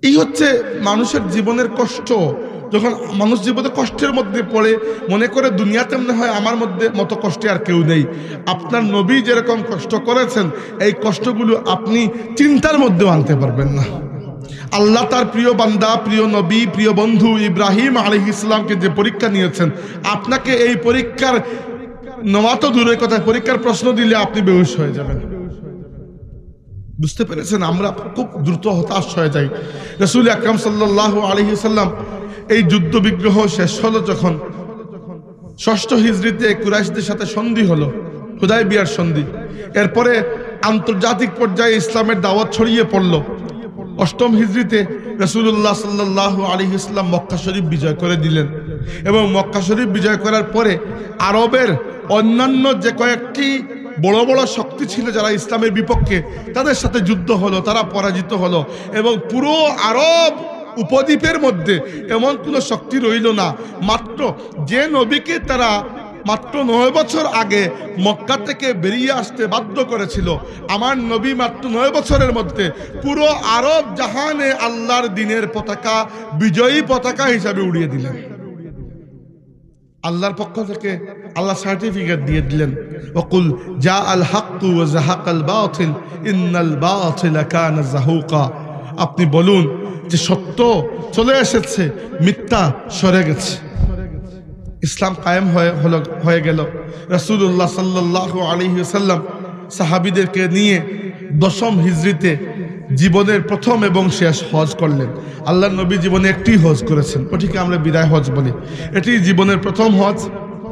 এই হচ্ছে মানুষের জীবনের কষ্ট। যখন মানুষ জীবনে কষ্টের মধ্যে পড়ে, মনে করে দুনিয়াতে মনে হয় আমার মধ্যে মতো কষ্টে আর কেউ নেই। আপনার নবী যেরকম কষ্ট করেছেন, এই কষ্টগুলো আপনি চিন্তার মধ্যেও আনতে পারবেন না। আল্লাহ তার প্রিয় বান্দা, প্রিয় নবী, প্রিয় বন্ধু ইব্রাহিম আলাইহিস সালামকে যে পরীক্ষা নিয়েছেন, আপনাকে এই পরীক্ষার নেওয়া তো দূরের কথা, পরীক্ষার প্রশ্ন দিলে আপনি বেহুশ হয়ে যাবেন। বুঝতে পেরেছেন? আমরা খুব দ্রুত হতাশ হয়ে যাই। রাসূল আকরাম সাল্লাল্লাহু আলাইহি ওয়াসাল্লাম এই যুদ্ধ বিগ্রহ শেষ হলো যখন, 6ষ্ঠ হিজরিতে কুরাইশদের সাথে সন্ধি হলো, হুদায়বিয়ার সন্ধি। এরপরে আন্তর্জাতিক পর্যায়ে ইসলামের দাওয়াত ছড়িয়ে পড়ল। 8ম হিজরিতে রাসূলুল্লাহ সাল্লাল্লাহু আলাইহি ওয়াসাল্লাম মক্কা শরীফ বিজয় করে দিলেন এবং মক্কা শরীফ বিজয় করার পরে আরবের অন্যান্য যে কয়েকটি বড় বড় শক্তি ছিল যারা ইসলামের বিপক্ষে, তাদের সাথে যুদ্ধ হলো, তারা পরাজিত হলো এবং পুরো আরব উপদ্বীপের মধ্যে এমন কোনো শক্তি রইল না। মাত্র যে নবীকে তারা মাত্র 9 বছর আগে মক্কা থেকে বেরিয়ে আসতে বাধ্য করেছিল, আমার নবী মাত্র 9 বছরের মধ্যে পুরো আরব জাহানে আল্লাহর দ্বীনের পতাকা বিজয়ী পতাকা হিসাবে উড়িয়ে দিলেন। আল্লাহর পক্ষ থেকে আল্লাহ সার্টিফিকেট দিয়ে দিলেন, ওয়াকুল জা আল হাক্কু ওয়া যাহাকাল বাতিল ইন্নাল বাতিলা কানা যাহুকা। আপনি বলুন যে সত্য চলে এসেছে, মিথ্যা সরে গেছে। ইসলাম কায়েম হয়ে গেল। রাসূলুল্লাহ সাল্লাল্লাহু আলাইহি ওয়াসাল্লাম সাহাবীদেরকে নিয়ে 10ম হিজরিতে জীবনের প্রথম এবং শেষ হজ করলেন। আল্লাহর নবী জীবনে একটি হজ করেছেন, ওটিকে আমরা বিদায় হজ বলি। এটি জীবনের প্রথম হজ,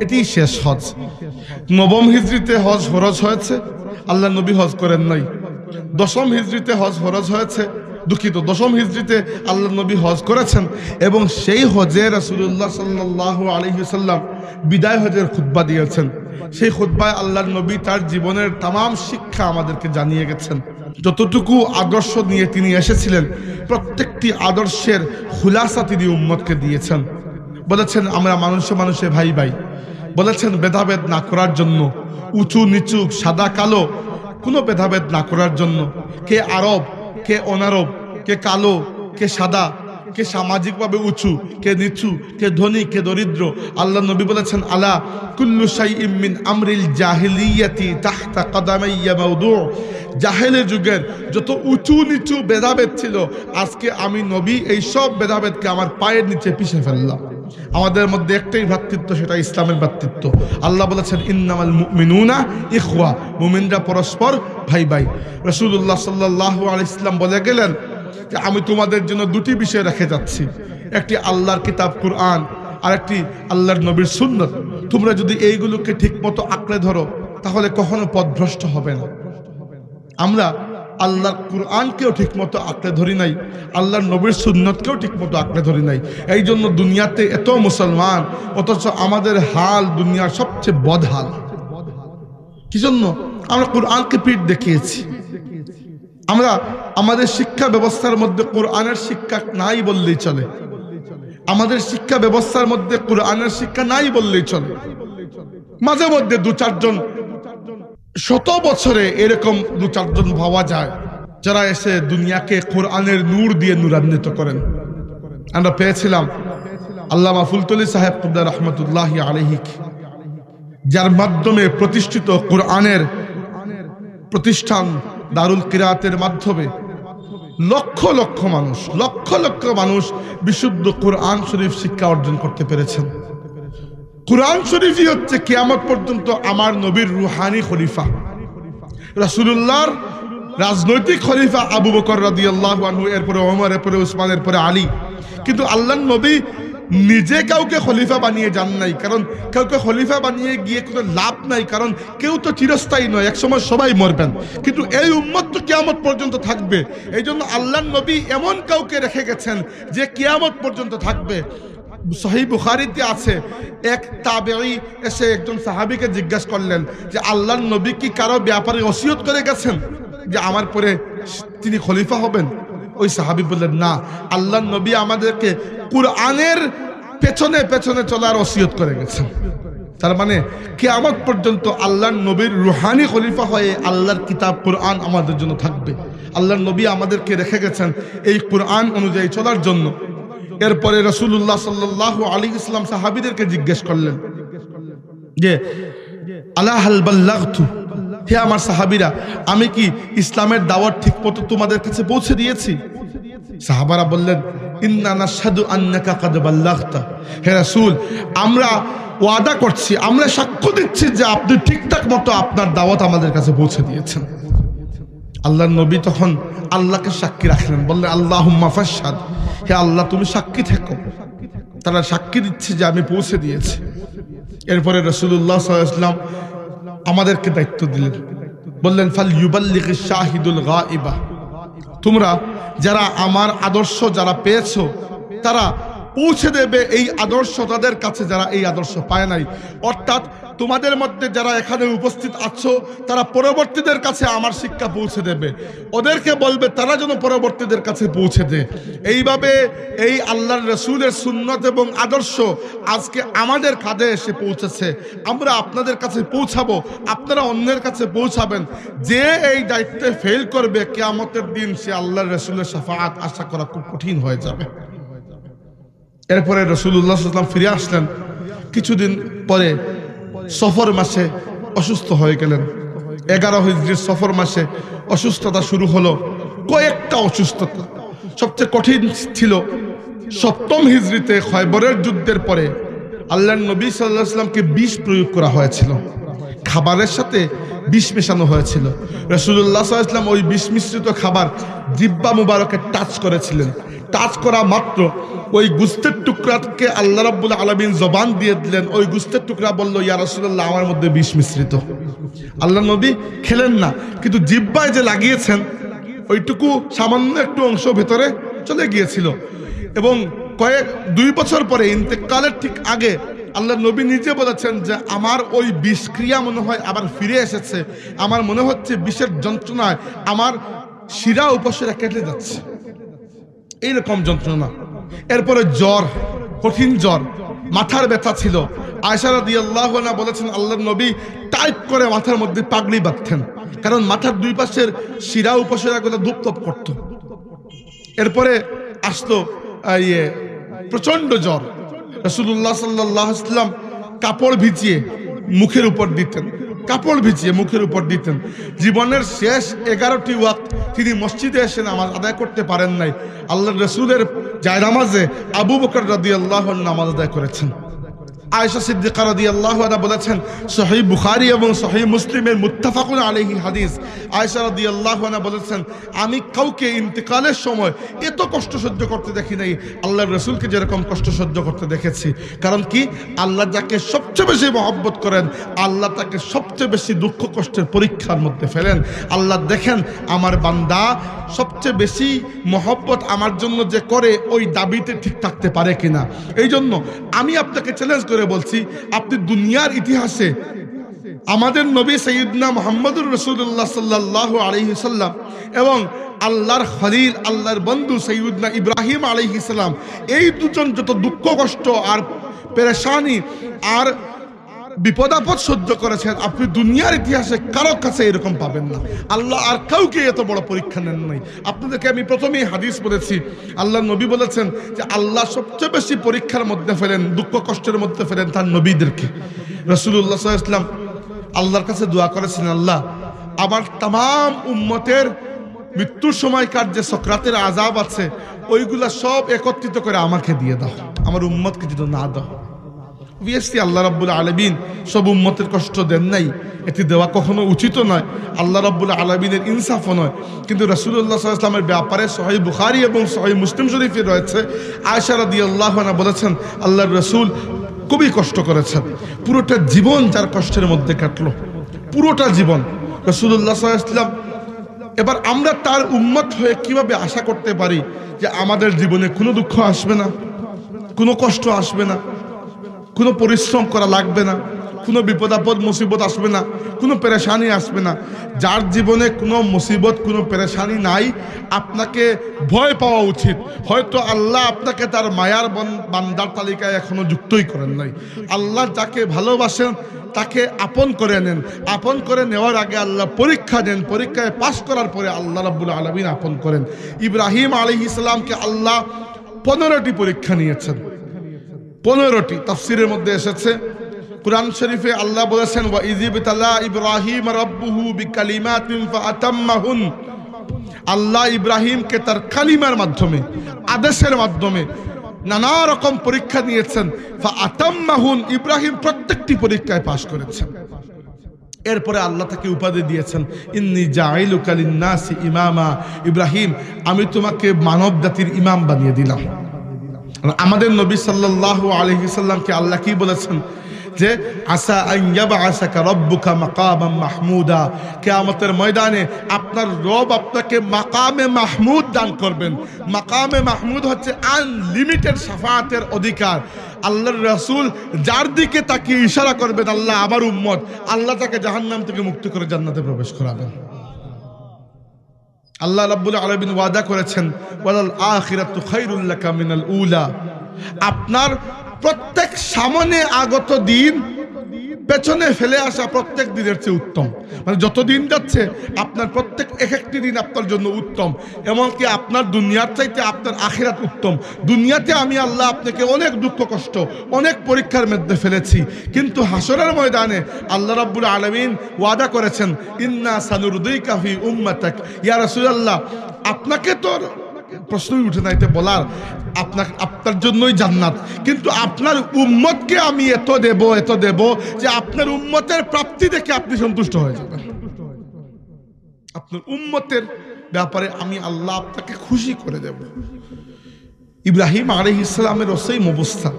এটি শেষ হজ। 9ম হিজরিতে হজ ফরজ হয়েছে, আল্লাহর নবী হজ করেন নাই। 10ম হিজরিতে হজ ফরজ হয়েছে, দুঃখিত 10ম হিজরিতে আল্লাহর নবী হজ করেছেন এবং সেই হজে রাসূলুল্লাহ সাল্লাল্লাহু আলাইহি ওয়াসাল্লাম বিদায় হজের খুতবা দিয়েছেন। সেই খুতবায় আল্লাহর নবী তার জীবনের তামাম শিক্ষা আমাদেরকে জানিয়ে গেছেন। যতটুকু আদর্শ নিয়ে তিনি এসেছিলেন, প্রত্যেকটি আদর্শের খুলাসা তিনি উম্মতকে দিয়েছেন। বলেছেন আমরা মানুষে মানুষে ভাই ভাই, বলেছেন ভেদাভেদ না করার জন্য, উঁচু নিচু সাদা কালো কোনো ভেদাভেদ না করার জন্য, কে আরব কে অনারব, কে কালো কে সাদা, কে সামাজিকভাবে উঁচু কে নিচু, কে ধনী কে দরিদ্র। আল্লাহ নবী বলেছেন আলা কুল্লু শাইইন মিন আমরিল জাহিলিয়াতি তাহতা কদামাইয়া মাউদু। জাহেলের যুগের যত উঁচু নিচু ভেদাভেদ ছিল, আজকে আমি নবী এই সব ভেদাভেদকে আমার পায়ের নিচে পিষে ফেললাম। আমাদের মধ্যে একটাই ভ্রাতৃত্ব, সেটা ইসলামের ভ্রাতৃত্ব। আল্লাহ বলেছেন ইন্নামাল মুমিনুনা ইখওয়া, মুমিনরা পরস্পর ভাই ভাই। রাসূলুল্লাহ সাল্লাল্লাহু আলাইহি ওয়াসাল্লাম বলে গেলেন যে আমি তোমাদের জন্য দুটি বিষয় রেখে যাচ্ছি, একটি আল্লাহর কিতাব কুরআন, আর একটি আল্লাহর নবীর সুন্নত। তোমরা যদি এইগুলোকে ঠিকমতো আঁকড়ে ধরো তাহলে কখনো পথভ্রষ্ট হবে না। আমরা আল্লাহর কুরআনকেও ঠিকমতো আঁকড়ে ধরি নাই, আল্লাহর নবীর সুন্নতকেও ঠিকমতো আঁকড়ে ধরি নাই। এই জন্য দুনিয়াতে এত মুসলমান, অথচ আমাদের হাল দুনিয়ার সবচেয়ে বদহাল। কি জন্য? আমরা কুরআনকে পিঠ দেখিয়েছি। আমরা আমাদের শিক্ষা ব্যবস্থার মধ্যে কোরআনের শিক্ষা নাই বললেই চলে। আমাদের শিক্ষা ব্যবস্থার মধ্যে কোরআনের শিক্ষা নাই বললেই চলে। মাঝে মধ্যে 2-4 জন, শত বছরে এরকম 2-4 জন পাওয়া যায় যারা এসে দুনিয়াকে কোরআনের নূর দিয়ে নূরান্বিত করেন। আমরা পেয়েছিলাম আল্লামা ফুলতলি সাহেব কুদ্দা রহমতুল্লাহি আলাইহি, যার মাধ্যমে প্রতিষ্ঠিত কোরআনের প্রতিষ্ঠান দারুল কিরাতের মাধ্যমে লক্ষ লক্ষ মানুষ বিশুদ্ধ কোরআন শরীফ শিক্ষা অর্জন করতে পেরেছেন। কোরআন শরীফই হচ্ছে কিয়ামত পর্যন্ত আমার নবীর রুহানি খলিফা। রাসূলুল্লাহর রাজনৈতিক খলিফা আবু বকর রাদিয়াল্লাহু আনহু, এরপরে ওমর, এরপরে উসমান, এরপরে আলী। কিন্তু আল্লাহর নবী নিজে কাউকে খলিফা বানিয়ে যান নাই, কারণ কাউকে খলিফা বানিয়ে গিয়ে কোনো লাভ নাই, কারণ কেউ তো চিরস্থায়ী নয়, একসময় সবাই মরবেন। কিন্তু এই উম্মত তো কিয়ামত পর্যন্ত থাকবে। এই জন্য আল্লাহর নবী এমন কাউকে রেখে গেছেন যে কিয়ামত পর্যন্ত থাকবে। সহিহ বুখারীতে আছে, এক তাবেঈ এসে একজন সাহাবীকে জিজ্ঞাসা করলেন যে আল্লাহর নবী কি কারো ব্যাপারে ওসিয়ত করে গেছেন যে আমার পরে তিনি খলিফা হবেন? ওই সাহাবী বললেন না, আল্লাহর নবী আমাদেরকে কুরআনের পেছনে পেছনে চলার ওসিয়ত করে গেছেন। তার মানে কিয়ামত পর্যন্ত আল্লাহর নবীর রুহানি খলিফা হয়ে আল্লাহর কিতাব কুরআন আমাদের জন্য থাকবে। আল্লাহর নবী আমাদেরকে রেখে গেছেন এই কুরআন অনুযায়ী চলার জন্য। এরপরে রাসূলুল্লাহ সাল্লাল্লাহু আলাইহি ওয়াসাল্লাম সাহাবীদেরকে জিজ্ঞেস করলেন যে আলা হাল বাল্লাগতু, হে আমার সাহাবীরা, আমি কি ইসলামের দাওয়াত ঠিকমতো তোমাদের কাছে পৌঁছে দিয়েছি? সাহাবারা বললেন ইন্না নাশহাদু আন্নাকা কাদ বাল্লাগতা, হে রাসূল, আমরা ওয়াদা করছি, আমরা সাক্ষ্য দিচ্ছি যে আপনি ঠিকঠাক মতো আপনার দাওয়াত আমাদের কাছে পৌঁছে দিয়েছেন। আল্লাহর নবী তখন আল্লাহকে সাক্ষী রাখলেন, বললেন আল্লাহুম্মা ফাশহাদ, হে আল্লাহ তুমি সাক্ষী থেকো। তারা সাক্ষী দিচ্ছে যে আমি পৌঁছে দিয়েছি। এরপরে রাসূলুল্লাহ সাল্লাল্লাহু আলাইহি ওয়াসাল্লাম আমাদেরকে দায়িত্ব দিলেন, বললেন ফাল ইউবাল্লিগিশ শাহিদুল গায়বা, তোমরা যারা আমার আদর্শ যারা পেয়েছো তারা পৌঁছে দেবে এই আদর্শ তাদের কাছে যারা এই আদর্শ পায় নাই। অর্থাৎ তোমাদের মধ্যে যারা এখানে উপস্থিত আছো তারা পরবর্তীদের কাছে আমার শিক্ষা পৌঁছে দেবে, ওদেরকে বলবে তারা যেন পরবর্তীদের কাছে পৌঁছে দেয়। এইভাবে এই আল্লাহর রাসূলের সুন্নত এবং আদর্শ আজকে আমাদের কাঁধে এসে পৌঁছেছে। আমরা আপনাদের কাছে পৌঁছাবো, আপনারা অন্যের কাছে পৌঁছাবেন। যে এই দায়িত্বে ফেল করবে কিয়ামতের দিন সে আল্লাহর রাসূলের শাফাআত আশা করা খুব কঠিন হয়ে যাবে। এরপরে রাসূলুল্লাহ সাল্লাল্লাহু আলাইহি ওয়াসাল্লাম ফিরে আসলেন, কিছুদিন পরে সফর মাসে অসুস্থ হয়ে গেলেন। 11 হিজরির সফর মাসে অসুস্থতা শুরু হলো, কয়েকটা অসুস্থতা। সবচেয়ে কঠিন ছিল 7ম হিজরিতে খয়বরের যুদ্ধের পরে আল্লাহর নবী সাল্লাল্লাহু আলাইহি ওয়াসাল্লামকে বিষ প্রয়োগ করা হয়েছিল, খাবারের সাথে বিষ মেশানো হয়েছিল। রাসূলুল্লাহ সাল্লাল্লাহু আলাইহি ওয়াসাল্লাম ওই বিষ মিশ্রিত খাবার জিহ্বা মুবারকে টাচ করেছিলেন। টাচ করা মাত্র ওই গুস্তের টুকরাকে আল্লাহ রাব্বুল আলামিন জবান দিয়ে দিলেন। ওই গুস্তের টুকরা বলল, ইয়া রাসূলুল্লাহ, আমার মধ্যে বিষ মিশ্রিত। আল্লাহ নবী খেলেন না, কিন্তু জিহ্বায় যে লাগিয়েছেন ওইটুকু সামান্য একটু অংশ ভেতরে চলে গিয়েছিল। এবং 2 বছর পরে ইন্তেকালের ঠিক আগে আল্লাহ নবী নিজে বলেছেন যে আমার ওই বিষক্রিয়া মনে হয় আবার ফিরে এসেছে, আমার মনে হচ্ছে বিষের যন্ত্রণায় আমার শিরা উপশিরা কেটে যাচ্ছে, এইরকম যন্ত্রণা। এরপরে জ্বর, কঠিন জ্বর, মাথার ব্যথা ছিল। আয়েশা রাদিয়াল্লাহু আনহা বলেছেন আল্লাহর নবী টাইট করে মাথার মধ্যে পাগড়ি বাঁধতেন, কারণ মাথার 2 পাশের শিরা উপশিরাগুলো ধুপধপ করত। এরপরে আসলো প্রচন্ড জ্বর। রাসূলুল্লাহ সাল্লাল্লাহু আলাইহি ওয়াসাল্লাম কাপড় ভিজিয়ে মুখের উপর দিতেন, কাপড় ভিজিয়ে মুখের উপর দিতেন। জীবনের শেষ 11টি ওয়াক্ত তিনি মসজিদে এসে নামাজ আদায় করতে পারেন নাই। আল্লাহর রাসূলের জায়নামাজে আবু বকর রাদিয়াল্লাহু আনহু নামাজ আদায় করেছেন। আয়েশা সিদ্দিকা রাদিয়াল্লাহু আনহা বলেছেন, সহিহ বুখারী এবং সহিহ মুসলিমের মুত্তাফাকুন আলাইহি হাদিস, আয়েশা রাদিয়াল্লাহু আনহা বলেছেন, আমি কাউকে ইন্তেকালের সময় এত কষ্ট সহ্য করতে দেখি নাই আল্লাহর রাসূলকে যেরকম কষ্ট সহ্য করতে দেখেছি। কারণ কি, আল্লাহ যাকে সবচেয়ে বেশি মহব্বত করেন আল্লাহ তাকে সবচেয়ে বেশি দুঃখ কষ্টের পরীক্ষার মধ্যে ফেলেন। আল্লাহ দেখেন আমার বান্দা সবচেয়ে বেশি মহব্বত আমার জন্য যে করে ওই দাবিতে ঠিক থাকতে পারে কিনা। এই জন্য আমি আপনাকে চ্যালেঞ্জ করে বলছি, আপনি দুনিয়ার ইতিহাসে আমাদের নবী সাইয়্যিদনা মুহাম্মদুর রাসূলুল্লাহ সাল্লাল্লাহু আলাইহি সাল্লাম এবং আল্লাহর খলিল আল্লাহর বন্ধু সাইয়্যিদনা ইব্রাহিম আলাইহিস সালাম, এই দুজন যত দুঃখ কষ্ট আর পেরেশানি আর বিপদাপদ সহ্য করেছেন, আপনি দুনিয়ার ইতিহাসে কারো কাছে এরকম পাবেন না। আল্লাহ আর কাউকে এত বড় পরীক্ষা নেন নাই। আপনাদেরকে আমি প্রথমেই হাদিস বলেছি, আল্লাহ নবী বলেছেন যে আল্লাহ সবচেয়ে বেশি পরীক্ষার মধ্যে ফেলেন, দুঃখ কষ্টের মধ্যে ফেলেন তার নবীদেরকে। রাসূলুল্লাহ সাল্লাল্লাহু আলাইহি ওয়াসাল্লাম আল্লাহর কাছে দোয়া করেছেন, আল্লাহ আমার তাম উম্মতের মৃত্যুর সময়কার যে সকরাতের আযাব আছে ওইগুলা সব একত্রিত করে আমাকে দিয়ে দাও, আমার উম্মতকে যদি না দাও। অবভিয়াসলি আল্লাহ রাব্বুল আলামিন সব উম্মতের কষ্ট দেন নাই, এটি দেওয়া কখনো উচিত নয়, আল্লাহ রাব্বুল আলামিনের ইনসাফও নয়। কিন্তু রাসূলুল্লাহ সাল্লাল্লাহু আলাইহি ওয়াসাল্লামের ব্যাপারে সহিহ বুখারী এবং সহিহ মুসলিম শরীফে রয়েছে, আয়েশা রাদিয়াল্লাহু আনহা বলেছেন আল্লাহর রাসূল খুবই কষ্ট করেছেন, পুরোটা জীবন যার কষ্টের মধ্যে কাটলো, পুরোটা জীবন। রাসূলুল্লাহ সাল্লাল্লাহু আলাইহি ওয়াসাল্লাম, এবার আমরা তার উম্মত হয়ে কিভাবে আশা করতে পারি যে আমাদের জীবনে কোনো দুঃখ আসবে না, কোনো কষ্ট আসবে না, কোনো পরিশ্রম করা লাগবে না, কোনো বিপদাপদ মুসিবত আসবে না, কোনো পেরেশানি আসবে না। যার জীবনে কোনো মুসিবত কোনো পেরেশানি নাই, আপনাকে ভয় পাওয়া উচিত। হয়তো আল্লাহ আপনাকে তার মায়ার বান্দার তালিকায় এখনো যুক্তই করেন নাই। আল্লাহ যাকে ভালোবাসেন তাকে আপন করে নেন, আপন করে নেওয়ার আগে আল্লাহ পরীক্ষা দেন, পরীক্ষায় পাশ করার পরে আল্লাহ রাব্বুল আলামিন আপন করেন। ইব্রাহিম আলাইহিস সালামকে আল্লাহ 15টি পরীক্ষা নিয়েছেন, 15টি। তাফসীরের মধ্যে এসেছে, কুরআন শরীফে আল্লাহ বলেছেন, ওয়া ইযিবতালা ইব্রাহিম রাব্বুহু বিকালিমাতিন ফাআতাম্মাহুন। আল্লাহ ইব্রাহিমকে তার কালিমার মাধ্যমে, আদেশের মাধ্যমে নানা রকম পরীক্ষা নিয়েছেন। ফাআতাম্মাহুন, ইব্রাহিম প্রত্যেকটি পরীক্ষায় পাশ করেছেন। এরপরে আল্লাহ তাকে উপাধি দিয়েছেন, ইন্নী জাইলুকা লিন-নাসি ইমামা। ইব্রাহিম, আমি তোমাকে মানব জাতির ইমাম বানিয়ে দিলাম। আমাদের নবী সাল্লাল্লাহু আলাইহি সাল্লামকে আল্লাহ কি বলেছেন যে আসা আন ইয়াবআসাকা রাব্বুকা মাকামান মাহমুদা, কিয়ামতের ময়দানে আপনার রব আপনাকে মাকামে মাহমুদ দান করবেন। মাকামে মাহমুদ হচ্ছে আনলিমিটেড শাফাআতের অধিকার। আল্লাহর রাসূল যার দিকে তাকে ইশারা করবেন, আল্লাহ আমার উম্মত, আল্লাহ তাকে জাহান্নাম থেকে মুক্ত করে জান্নাতে প্রবেশ করাবেন। আল্লাহ রাব্বুল আলামিন ওয়াদা করেছেন, ওয়ালাল আখিরাতু খায়রুল লাকা মিনাল উলা। আপনার প্রত্যেক সামনে আগত দিন পেছনে ফেলে আসা প্রত্যেক দিনের চেয়ে উত্তম। মানে যত দিন যাচ্ছে আপনার প্রত্যেক এক একটি দিন আপনার জন্য উত্তম। এমনকি আপনার দুনিয়ার চাইতে আপনার আখিরাত উত্তম। দুনিয়াতে আমি আল্লাহ আপনাকে অনেক দুঃখ কষ্ট, অনেক পরীক্ষার মধ্যে ফেলেছি, কিন্তু হাসরের ময়দানে আল্লাহ রাব্বুল আলামিন ওয়াদা করেছেন, ইন্না সানুরদিকা ফি উম্মাতাক। ইয়া রাসূলুল্লাহ, আপনাকে তো প্রশ্নই উঠে না এটা বলার, আপনার জন্যই জান্নাত, কিন্তু আপনার উম্মতকে আমি এত দেব যে আপনার উম্মতের প্রাপ্তি দেখে আপনি সন্তুষ্ট হয়ে যাবেন। আপনার উম্মতের ব্যাপারে আমি আল্লাহ আপনাকে খুশি করে দেব। ইব্রাহিম আলাইহিস সালামের ওই অবস্থা।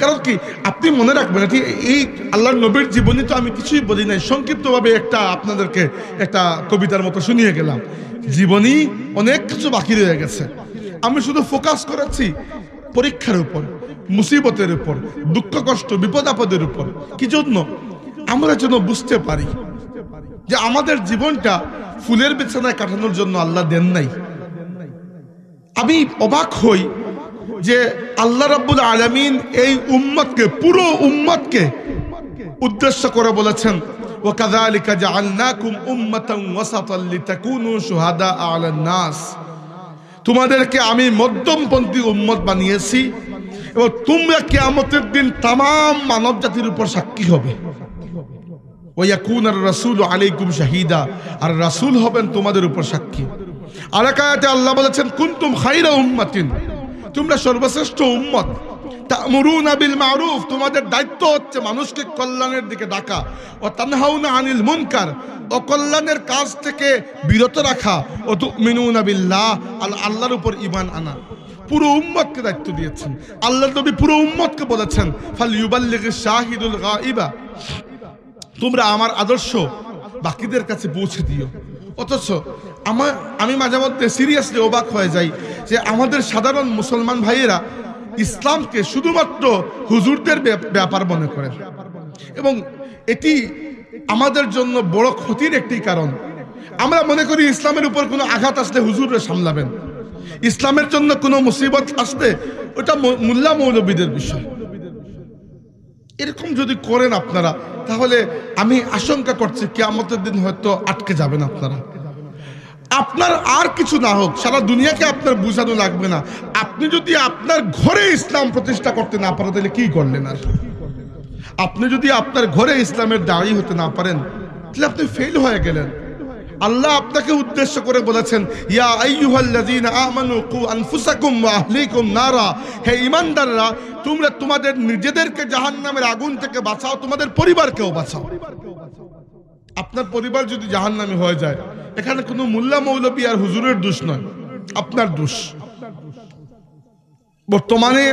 কারণ কি, আপনি মনে রাখবেন, এই আল্লাহর নবীর জীবনী তো আমি কিছুই বলি নাই, সংক্ষিপ্তভাবে আপনাদেরকে একটা কবিতার মতো শুনিয়ে গেলাম। জীবনী অনেক কিছু বাকি রয়ে গেছে। আমি শুধু ফোকাস করেছি পরীক্ষার উপর, মুসিবতের উপর, দুঃখ কষ্ট, বিপদ আপদের উপর। কি জন্য? আমরা যেন বুঝতে পারি যে আমাদের জীবনটা ফুলের বিছানায় কাটানোর জন্য আল্লাহ দেন নাই। আমি অবাক হই যে আল্লাহ রাব্বুল আলামিন এই উম্মতকে, পুরো উম্মতকে উদ্দেশ্য করে বলেছেন, ওয়াকাযালিকা জাআলনাকুম উম্মাতান ওয়াসাতাল লিতাকুনু শুহাদা আলান নাস। তোমাদেরকে আমি মধ্যমপন্থী উম্মত বানিয়েছি এবং তোমরা কিয়ামতের দিন तमाम মানব জাতির উপর সাক্ষী হবে। ওয়ায়াকুনার রাসূলু আলাইকুম শাহীদা, আর রাসূল হবেন তোমাদের উপর সাক্ষী। আর এক আয়াতে আল্লাহ বলেছেন, কুনতুম খায়রা উম্মাতিন, তোমরা সর্বশ্রেষ্ঠ উম্মত। তা'মুরুনা বিল মা'রুফ, তোমাদের দায়িত্ব হচ্ছে মানুষকে কল্যাণের দিকে ডাকা। ও তানহাউনা আনিল মুনকার, অকল্যাণের কাজ থেকে বিরত রাখা। ও তুমিনুনা বিল্লাহ, আল্লাহর উপর ঈমান আনা। পুরো উম্মতকে দায়িত্ব দিয়েছেন আল্লাহর নবী। পুরো উম্মতকে বলেছেন, ফালইউবাল্লিগিশ শাহিদুল গায়বা, তোমরা আমার আদর্শ বাকিদের কাছে পৌঁছে দিও। অথচ আমি মাঝে মধ্যে সিরিয়াসলি অবাক হয়ে যাই যে আমাদের সাধারণ মুসলমান ভাইয়েরা ইসলামকে শুধুমাত্র হুজুরদের ব্যাপার মনে করেন, এবং এটি আমাদের জন্য বড় ক্ষতির একটি কারণ। আমরা মনে করি ইসলামের উপর কোনো আঘাত আসলে হুজুররা সামলাবেন, ইসলামের জন্য কোনো মুসিবত আসলে ওটা মোল্লা মৌলবীদের বিষয়। এরকম যদি করেন আপনারা, তাহলে আমি আশঙ্কা করছি কিয়ামতের দিন হয়তো আটকে যাবেন আপনারা। আপনার আর কিছু না হোক, সারা দুনিয়াকে আপনার বুঝানো লাগবে না। আপনি যদি আপনার ঘরে ইসলাম প্রতিষ্ঠা করতে না পারেন, তাহলে কি করলেন? আর আপনি যদি আপনার ঘরে ইসলামের দাঁড়ি হতে না পারেন, তাহলে আপনি ফেল হয়ে গেলেন। আল্লাহ আপনাকে উদ্দেশ্য করে বলেছেন, ইয়া আইয়ুহাল্লাযীনা আমানু কু আনফুসাকুম ওয়া আহলিকুম নারা, হে ঈমানদাররা, তোমরা তোমাদের নিজেদেরকে জাহান্নামের আগুন থেকে বাঁচাও, তোমাদের পরিবারকেও বাঁচাও। আপনার পরিবার যদি জাহান্নামী হয়ে যায়, এখানে কোনো মোল্লা মৌলবী আর হুজুরের দোষ নয়, আপনার দোষ। বর্তমানে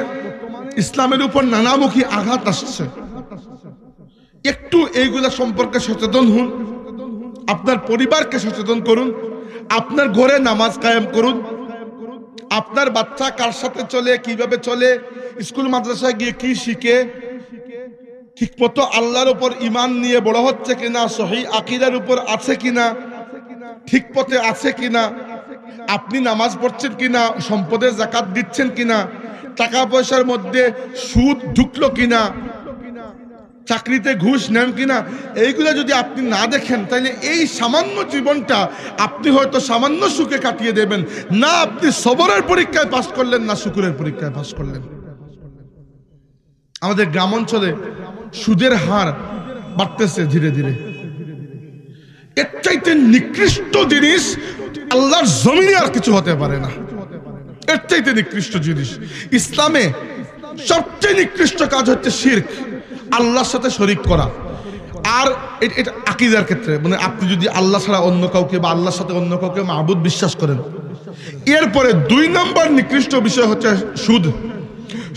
ইসলামের উপর নানামুখী আঘাত আসছে। একটু এইগুলা সম্পর্কে সচেতন হন, আপনার পরিবারকে সচেতন করুন, আপনার ঘরে নামাজ কায়েম করুন, আপনার বাচ্চা কার সাথে চলে, কিভাবে চলে, স্কুল মাদ্রাসায় গিয়ে কি শিখে, ঠিকমতো আল্লাহর উপর ঈমান নিয়ে বড় হচ্ছে কিনা, সহিহ আকীদার উপর আছে কিনা, ঠিক পথে আছে কিনা, আপনি নামাজ পড়ছেন কিনা, সম্পদের যাকাত দিচ্ছেন কিনা, টাকা পয়সার মধ্যে সুদ ঢুকলো কিনা, চাকরিতে ঘুষ নেন কিনা, এইগুলো যদি আপনি না দেখেন, তাহলে এই সামান্য জীবনটা আপনি হয়তো সামান্য সুখে কাটিয়ে দেবেন না। আপনি সবরের পরীক্ষায় পাস করলেন, না শুকরের পরীক্ষায় পাস করলেন। আমাদের গ্রাম অঞ্চলে সুদের হার বাড়তেছে ধীরে ধীরে। এর চাইতে নিকৃষ্ট জিনিস আল্লাহর জমিনে আর কিছু হতে পারে না। এর চাইতে নিকৃষ্ট জিনিস ইসলামে সবচেয়ে নিকৃষ্ট কাজ হচ্ছে শিরক, আল্লাহর সাথে শরীক করা। আর এটা আকীদার ক্ষেত্রে, মানে আপনি যদি আল্লাহ ছাড়া অন্য কাউকে বা আল্লাহর সাথে অন্য কাউকে মাবুদ বিশ্বাস করেন। এরপরে 2 নম্বর নিকৃষ্ট বিষয় হচ্ছে সুদ।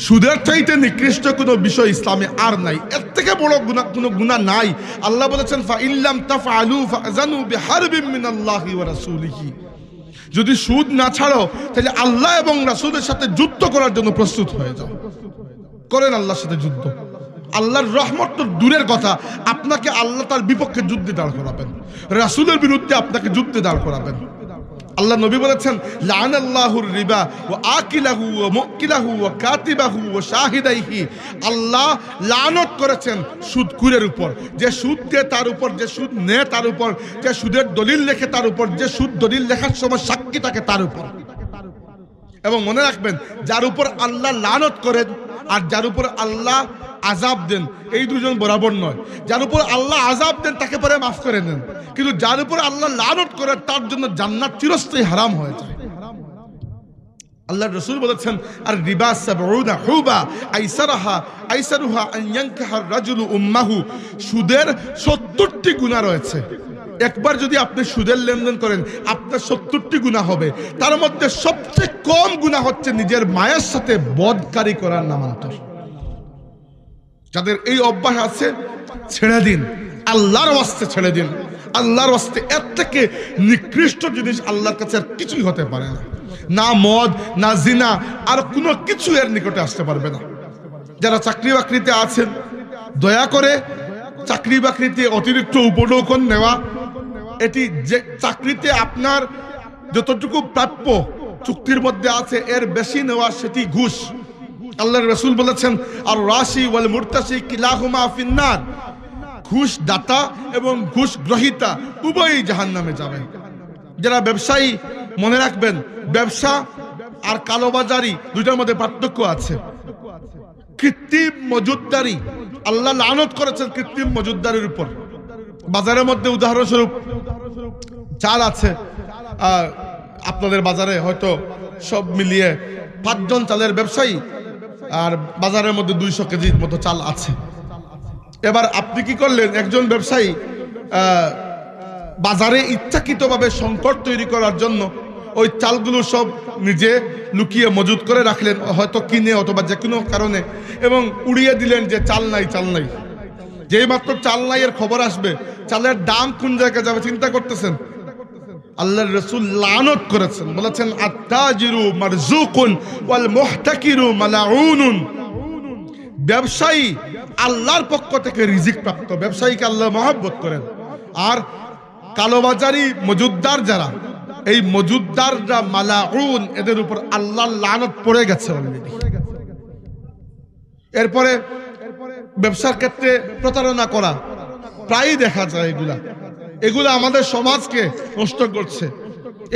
সুদের চাইতে নিকৃষ্ট কোনো বিষয় ইসলামে আর নাই, এর থেকে বড় কোনো গুনাহ নাই। আল্লাহ বলেছেন, ফা ইল্লাম তাফআলু ফাযানু বিহারবিম মিনাল্লাহি ওয়া রাসূলিহি, যদি সুদ না ছাড়ো তাহলে আল্লাহ এবং রাসূলের সাথে যুদ্ধ করার জন্য প্রস্তুত হয়ে যাও। করেন আল্লাহর সাথে যুদ্ধ। আল্লাহর রহমত তো দূরের কথা, আপনাকে আল্লাহ তার বিপক্ষে যুদ্ধে দাঁড় করাবেন, রাসূলের বিরুদ্ধে আপনাকে যুদ্ধে দাঁড় করাবেন। আল্লাহ নবী বলেছেন লানাল্লাহুর রিবা ওয়া আকিলাহু ওয়া মুকিলাহু ওয়া কাতিবাহু ওয়া শাহিদাইহি, আল্লাহ লানত করেছেন সুদখোরের উপর, যে সুদ দেয় তার উপর, যে সুদ নেয় তার উপর, যে সুদের দলিল লেখে তার উপর, যে সুদ দলিল লেখার সময় সাক্ষী থাকে তার উপর। এবং মনে রাখবেন, যার উপর আল্লাহ লানত করেন আর যার উপর আল্লাহ আযাব দেন, এই দুজন বরাবর নয়। যার উপর আল্লাহ আযাব দেন তাকে পরে মাফ করে দেন, কিন্তু যার উপর আল্লাহ লানত করেন তার জন্য জান্নাত চিরস্থায়ী হারাম হয়ে যায়। আল্লাহ রাসূল বলেছেন আর রিবা সাবউনা হুবা আইসারুহা আন ইয়ানকাহা রাজুলু উম্মাহু, সুদের 70টি গুনাহ রয়েছে। একবার যদি আপনি সুদের লেনদেন করেন আপনার 70টি গুনাহ হবে। তার মধ্যে সবচেয়ে কম গুনাহ হচ্ছে নিজের মায়ের সাথে বদকারি করার নামান্তর। যাদের এই অভ্যাস আছে ছেড়ে দিন, আল্লাহর ওয়াস্তে ছেড়ে দিন, আল্লাহর ওয়াস্তে। এর থেকে নিকৃষ্ট জিনিস আল্লাহর কাছে আর কিছুই হতে পারে না। না মদ, না জিনা, আর কোনো কিছু এর নিকটে আসতে পারবে না। যারা চাকরি বাকরিতে আছেন, দয়া করে চাকরি বাকরিতে অতিরিক্ত উপঢৌকন নেওয়া, এটি যে চাকরিতে আপনার যতটুকু প্রাপ্য চুক্তির মধ্যে আছে এর বেশি নেওয়া, সেটি ঘুষ। আল্লাহর রাসূল বলেছেন আর রাশি ওয়াল মুরতাশি কিলাহুমা ফিন্নার, ঘুষ দাতা এবং ঘুষ গ্রহীতা উভয়ই জাহান্নামে যাবে। যারা ব্যবসায়ী, মনে রাখবেন ব্যবসা আর কালোবাজারি দুইটার মধ্যে পার্থক্য আছে। কৃত্রিম মজুদদারি, আল্লাহ লানত করেছেন কৃত্রিম মজুদদারির উপর। বাজারের মধ্যে উদাহরণস্বরূপ চাল আছে, আপনাদের বাজারে হয়তো সব মিলিয়ে 5 জন চালের ব্যবসায়ী, আর বাজারের মধ্যে 200 কেজির মতো চাল আছে। এবার আপনি কি করলেন, একজন ব্যবসায়ী বাজারে ইচ্ছাকৃতভাবে সংকট তৈরি করার জন্য ওই চালগুলো সব নিজে লুকিয়ে মজুদ করে রাখলেন, হয়তো কিনে অথবা যে কোনো কারণে, এবং উড়িয়ে দিলেন যে চাল নাই, চাল নাই। যেই মাত্র চাল নাই এর খবর আসবে, চালের দাম কোন জায়গায় যাবে চিন্তা করতেছেন। আল্লাহর রাসূল লানত করেছেন, বলেছেন আত-তাজিরু মারজুকুন ওয়াল মুহতাকিরু মালউনুন, ব্যবসায়ী আল্লাহর পক্ষ থেকে রিজিক প্রাপ্ত, ব্যবসায়ীকে আল্লাহ মহব্বত করেন। আর কালোবাজারি মজুদদার যারা, এই মজুদদাররা মালাউন, এদের উপর আল্লাহর লানত পড়ে গেছে অলরেডি। এরপরে ব্যবসার ক্ষেত্রে প্রতারণা করা প্রায়ই দেখা যায়। এগুলা আমাদের সমাজকে নষ্ট করছে।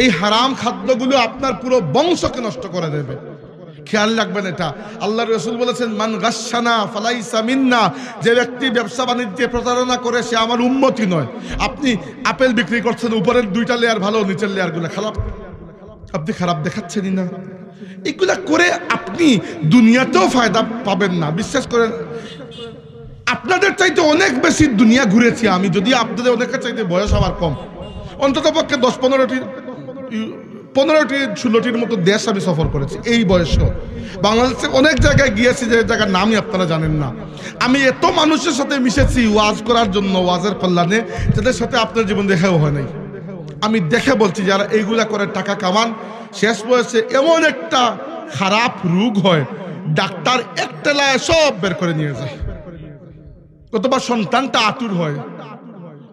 এই হারাম খাদ্যগুলো আপনার পুরো বংশকে নষ্ট করে দেবে, খেয়াল রাখবেন এটা। আল্লাহর রাসূল বলেছেন মান গাশশানা ফালাইসা মিন্না, যে ব্যক্তি ব্যবসা বাণিজ্যে প্রতারণা করে সে আমার উম্মতি নয়। আপনি আপেল বিক্রি করছেন, উপরের 2টা লেয়ার ভালো, নিচের লেয়ারগুলো খারাপ, আপনি খারাপ দেখাচ্ছেনই না। এগুলা করে আপনি দুনিয়াতেও ফায়দা পাবেন না। বিশ্বাস করেন, আপনাদের চাইতে অনেক বেশি দুনিয়া ঘুরেছি আমি, যদি আপনাদের অনেকের চাইতে বয়স আমার কম, অন্তত পক্ষে 10-15টি 16টির মতো দেশ আমি সফর করেছি এই বয়সে। বাংলাদেশে অনেক জায়গায় গিয়েছি যে জায়গার নামই আপনারা জানেন না। আমি এত মানুষের সাথে মিশেছি ওয়াজ করার জন্য, ওয়াজের কল্যাণে, যাদের সাথে আপনার জীবন দেখাও হয় নাই। আমি দেখে বলছি, যারা এইগুলা করে টাকা কামান, শেষ বয়সে এমন একটা খারাপ রোগ হয়, ডাক্তার একটা লায় সব বের করে নিয়ে যায়, অথবা সন্তানটা আতুর হয়,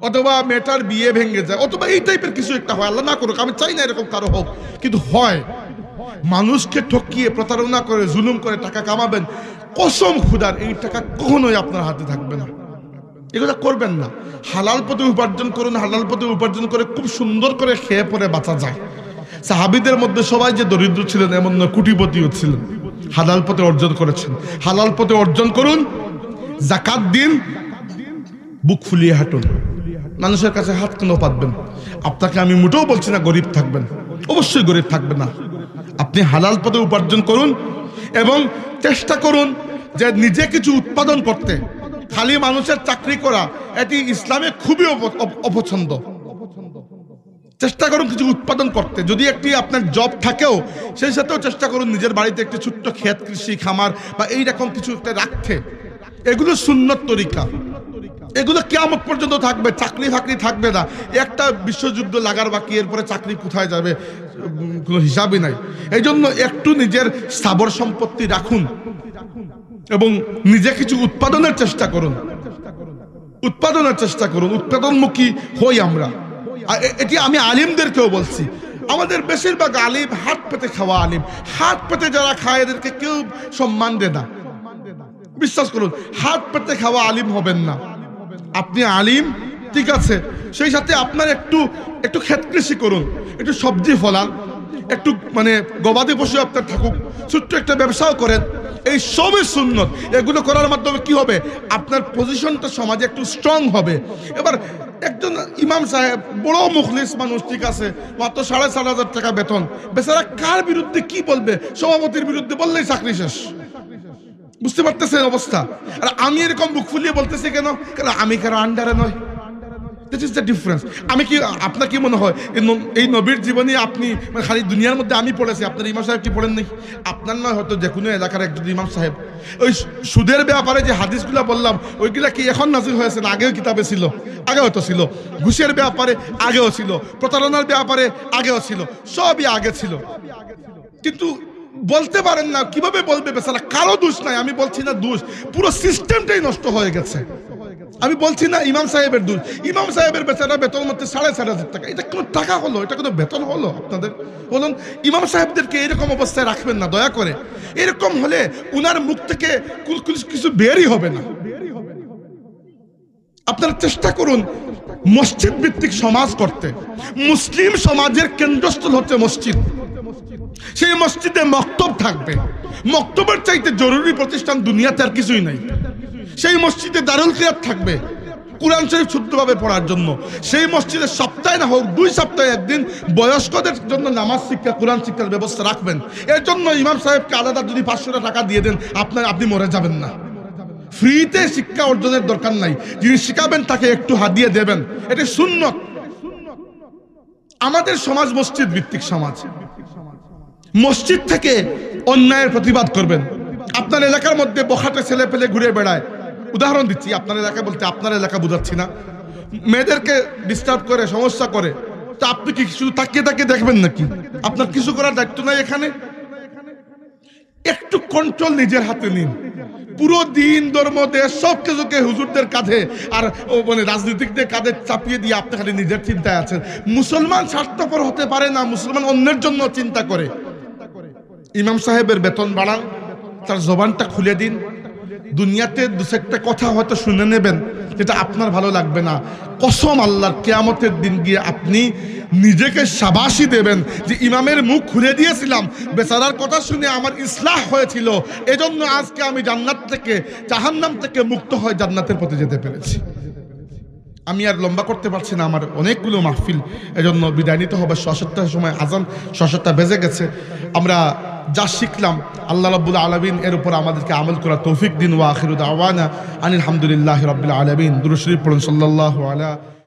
অথবা মেয়েটার বিয়ে ভেঙে যায়, অথবা এই টাইপের কিছু একটা হয়। আল্লাহ না করুক, আমি চাই না এরকম কারো হোক, কিন্তু হয়। মানুষকে ঠকিয়ে প্রতারণা করে জুলুম করে টাকা কামাবেন, কসম খুদার এই টাকা কখনোই আপনার হাতে থাকবে না। এগুলো করবেন না। হালাল পথে উপার্জন করুন, হালাল পথে উপার্জন করে খুব সুন্দর করে খেয়ে পরে বাঁচা যায়। সাহাবীদের মধ্যে সবাই যে দরিদ্র ছিলেন এমন নয়, কোটিপতিও ছিলেন, হালাল পথে অর্জন করেছেন। হালাল পথে অর্জন করুন, যাকাত দিন, বুক ফুলিয়ে হাঁটুন, মানুষের কাছে হাত কেন পাতবেন। আপনাকে আমি মোটেও বলছি না গরিব থাকবেন, অবশ্যই গরিব থাকবেন না। আপনি হালাল পথে উপার্জন করুন এবং চেষ্টা করুন যে নিজে কিছু উৎপাদন করতে। খালি মানুষের চাকরি করা এটি ইসলামে খুবই অপছন্দ। চেষ্টা করুন কিছু উৎপাদন করতে। যদি একটি আপনার জব থাকেও, সেই সাথেও চেষ্টা করুন নিজের বাড়িতে একটি ছোট্ট ক্ষেত, কৃষি খামার বা এইরকম কিছু একটা রাখতে। এগুলো সুন্নত তরিকা, এগুলো কিয়ামত পর্যন্ত থাকবে। চাকরি ফাকরি থাকবে না। একটা বিশ্বযুদ্ধ লাগার বাকি, এরপরে চাকরি কোথায় যাবে কোনো হিসাবই নাই। এই জন্য একটু নিজের স্থাবর সম্পত্তি রাখুন এবং নিজে কিছু উৎপাদনের চেষ্টা করুন, উৎপাদনের চেষ্টা করুন। উৎপাদনমুখী হই আমরা। এটি আমি আলিমদেরকেও বলছি। আমাদের বেশিরভাগ আলিম হাত পেতে খাওয়া আলিম। হাত পেতে যারা খায় এদেরকে কেউ সম্মান দেয় না। বিশ্বাস করুন, হাত পেতে খাওয়া আলিম হবেন না। আপনি আলিম ঠিক আছে, সেই সাথে আপনার একটু ক্ষেত কৃষি করুন, একটু সবজি ফলান, একটু মানে গবাদি পশু আপনার থাকুক, ছোট্ট একটা ব্যবসাও করেন। এই সবই সুন্নত। এগুলো করার মাধ্যমে কি হবে, আপনার পজিশনটা সমাজে একটু স্ট্রং হবে। এবার একজন ইমাম সাহেব বড় মুখলিস মানুষ ঠিক আছে, মাত্র 7,500 টাকা বেতন, বেচারা কার বিরুদ্ধে কি বলবে? সভাপতির বিরুদ্ধে বললেই চাকরি শেষ। বুঝতে পারতেছেন অবস্থা? আর আমি এরকম বুক ফুলিয়ে বলতেছি কেন? কারণ আমি কারো আন্ডারে নয়। This is the difference. আমি কি, আপনার কি মনে হয় এই নবীর জীবনী আপনি মানে খালি দুনিয়ার মধ্যে আমি পড়েছি, আপনার ইমাম সাহেব কি পড়েন নাই? আপনার নয় হয়তো যে কোনো এলাকার একজন ইমাম সাহেব। ওই সুদের ব্যাপারে যে হাদিসগুলো বললাম ওইগুলা কি এখন নাজিল হয়েছে না আগেও কিতাবে ছিল? আগেও তো ছিল। ঘুষের ব্যাপারে আগেও ছিল, প্রতারণার ব্যাপারে আগেও ছিল, সবই আগে ছিল। কিন্তু বলতে পারেন না, কিভাবে বলবে? বেচারা কারো দোষ নাই। আমি বলছি না দোষ, পুরো সিস্টেমটাই নষ্ট হয়ে গেছে। আমি বলছি না ইমাম সাহেবের দোষ। ইমাম সাহেবের বেচারা বেতন মাত্র 7,500 টাকা। এটা কোনো টাকা হলো? এটা কোনো বেতন হলো আপনাদের? বলুন, ইমাম সাহেবদেরকে এরকম অবস্থায় রাখবেন না দয়া করে। এরকম হলে উনার মুখ থেকে কিছু বেরই হবে না। আপনারা চেষ্টা করুন মসজিদ ভিত্তিক সমাজ করতে। মুসলিম সমাজের কেন্দ্রস্থল হচ্ছে মসজিদ। সেই মসজিদে মক্তব থাকবে। মক্তবের চাইতে জরুরি প্রতিষ্ঠান দুনিয়াতে আর কিছুই নাই। সেই মসজিদে দারুল কিরাত থাকবে, কুরআন শরীফ শুদ্ধভাবে পড়ার জন্য। সেই মসজিদে সপ্তাহে না হোক 2 সপ্তাহে একদিন বয়স্কদের জন্য নামাজ শিক্ষা, কোরআন শিক্ষার ব্যবস্থা রাখবেন। এর জন্য ইমাম সাহেবকে আলাদা যদি 500 টাকা দিয়ে দেন, আপনি মরে যাবেন না। ফ্রিতে শিক্ষা অর্জনের দরকার নাই, যিনি শিখাবেন তাকে একটু হাদিয়া দেবেন। এটা সুন্নত। আমাদের সমাজ মসজিদ ভিত্তিক সমাজ। মসজিদ থেকে অন্যায়ের প্রতিবাদ করবেন। আপনার এলাকার মধ্যে বখাটে ছেলে পেলে ঘুরে বেড়ায়, উদাহরণ দিচ্ছি, আপনার এলাকা বলতে আপনার এলাকা বোঝাচ্ছি না, মেয়েদেরকে ডিস্টার্ব করে, সমস্যা করে, তা আপনি কি শুধু তাকিয়ে দেখবেন নাকি? আপনার কিছু করার দায়িত্ব নাই এখানে? একটু কন্ট্রোল নিজের হাতে নিন। পুরো দিন ধর্ম দেশ সব কিছুকে হুজুরদের কাঁধে আর মানে রাজনীতিকদের কাঁধে চাপিয়ে দিয়ে আপনি খালি নিজের চিন্তায় আছেন। মুসলমান স্বার্থপর হতে পারে না, মুসলমান অন্যের জন্য চিন্তা করে। ইমাম সাহেবের বেতন বাড়ান, তার জবানটা খুলে দিন। দুনিয়াতে 2-1টা কথা হয়তো শুনে নেবেন যেটা আপনার ভালো লাগবে না। কসম আল্লাহর, কিয়ামতের দিন গিয়ে আপনি নিজেকে শাবাশি দেবেন যে ইমামের মুখ খুলে দিয়েছিলাম, বেচারার কথা শুনে আমার ইসলাহ হয়েছিল, এজন্য আজকে আমি জান্নাত থেকে, জাহান্নাম থেকে মুক্ত হয়ে জান্নাতের পথে যেতে পেরেছি। আমি আর লম্বা করতে পারছি না, আমার অনেকগুলো মাহফিল, এজন্য বিদায় নিতে হবে। 7:30 সময় আজান, 7:30 বেজে গেছে। আমরা যা শিখলাম আল্লাহ রাব্বুল আলামিন এর উপর আমাদেরকে আমল করার তৌফিক দিন। ওয়া আখিরু দাওয়ানা আনিল হামদুলিল্লাহি রাব্বিল আলামিন। দুরূদ শরীফ পড়ুন সাল্লাল্লাহু আলা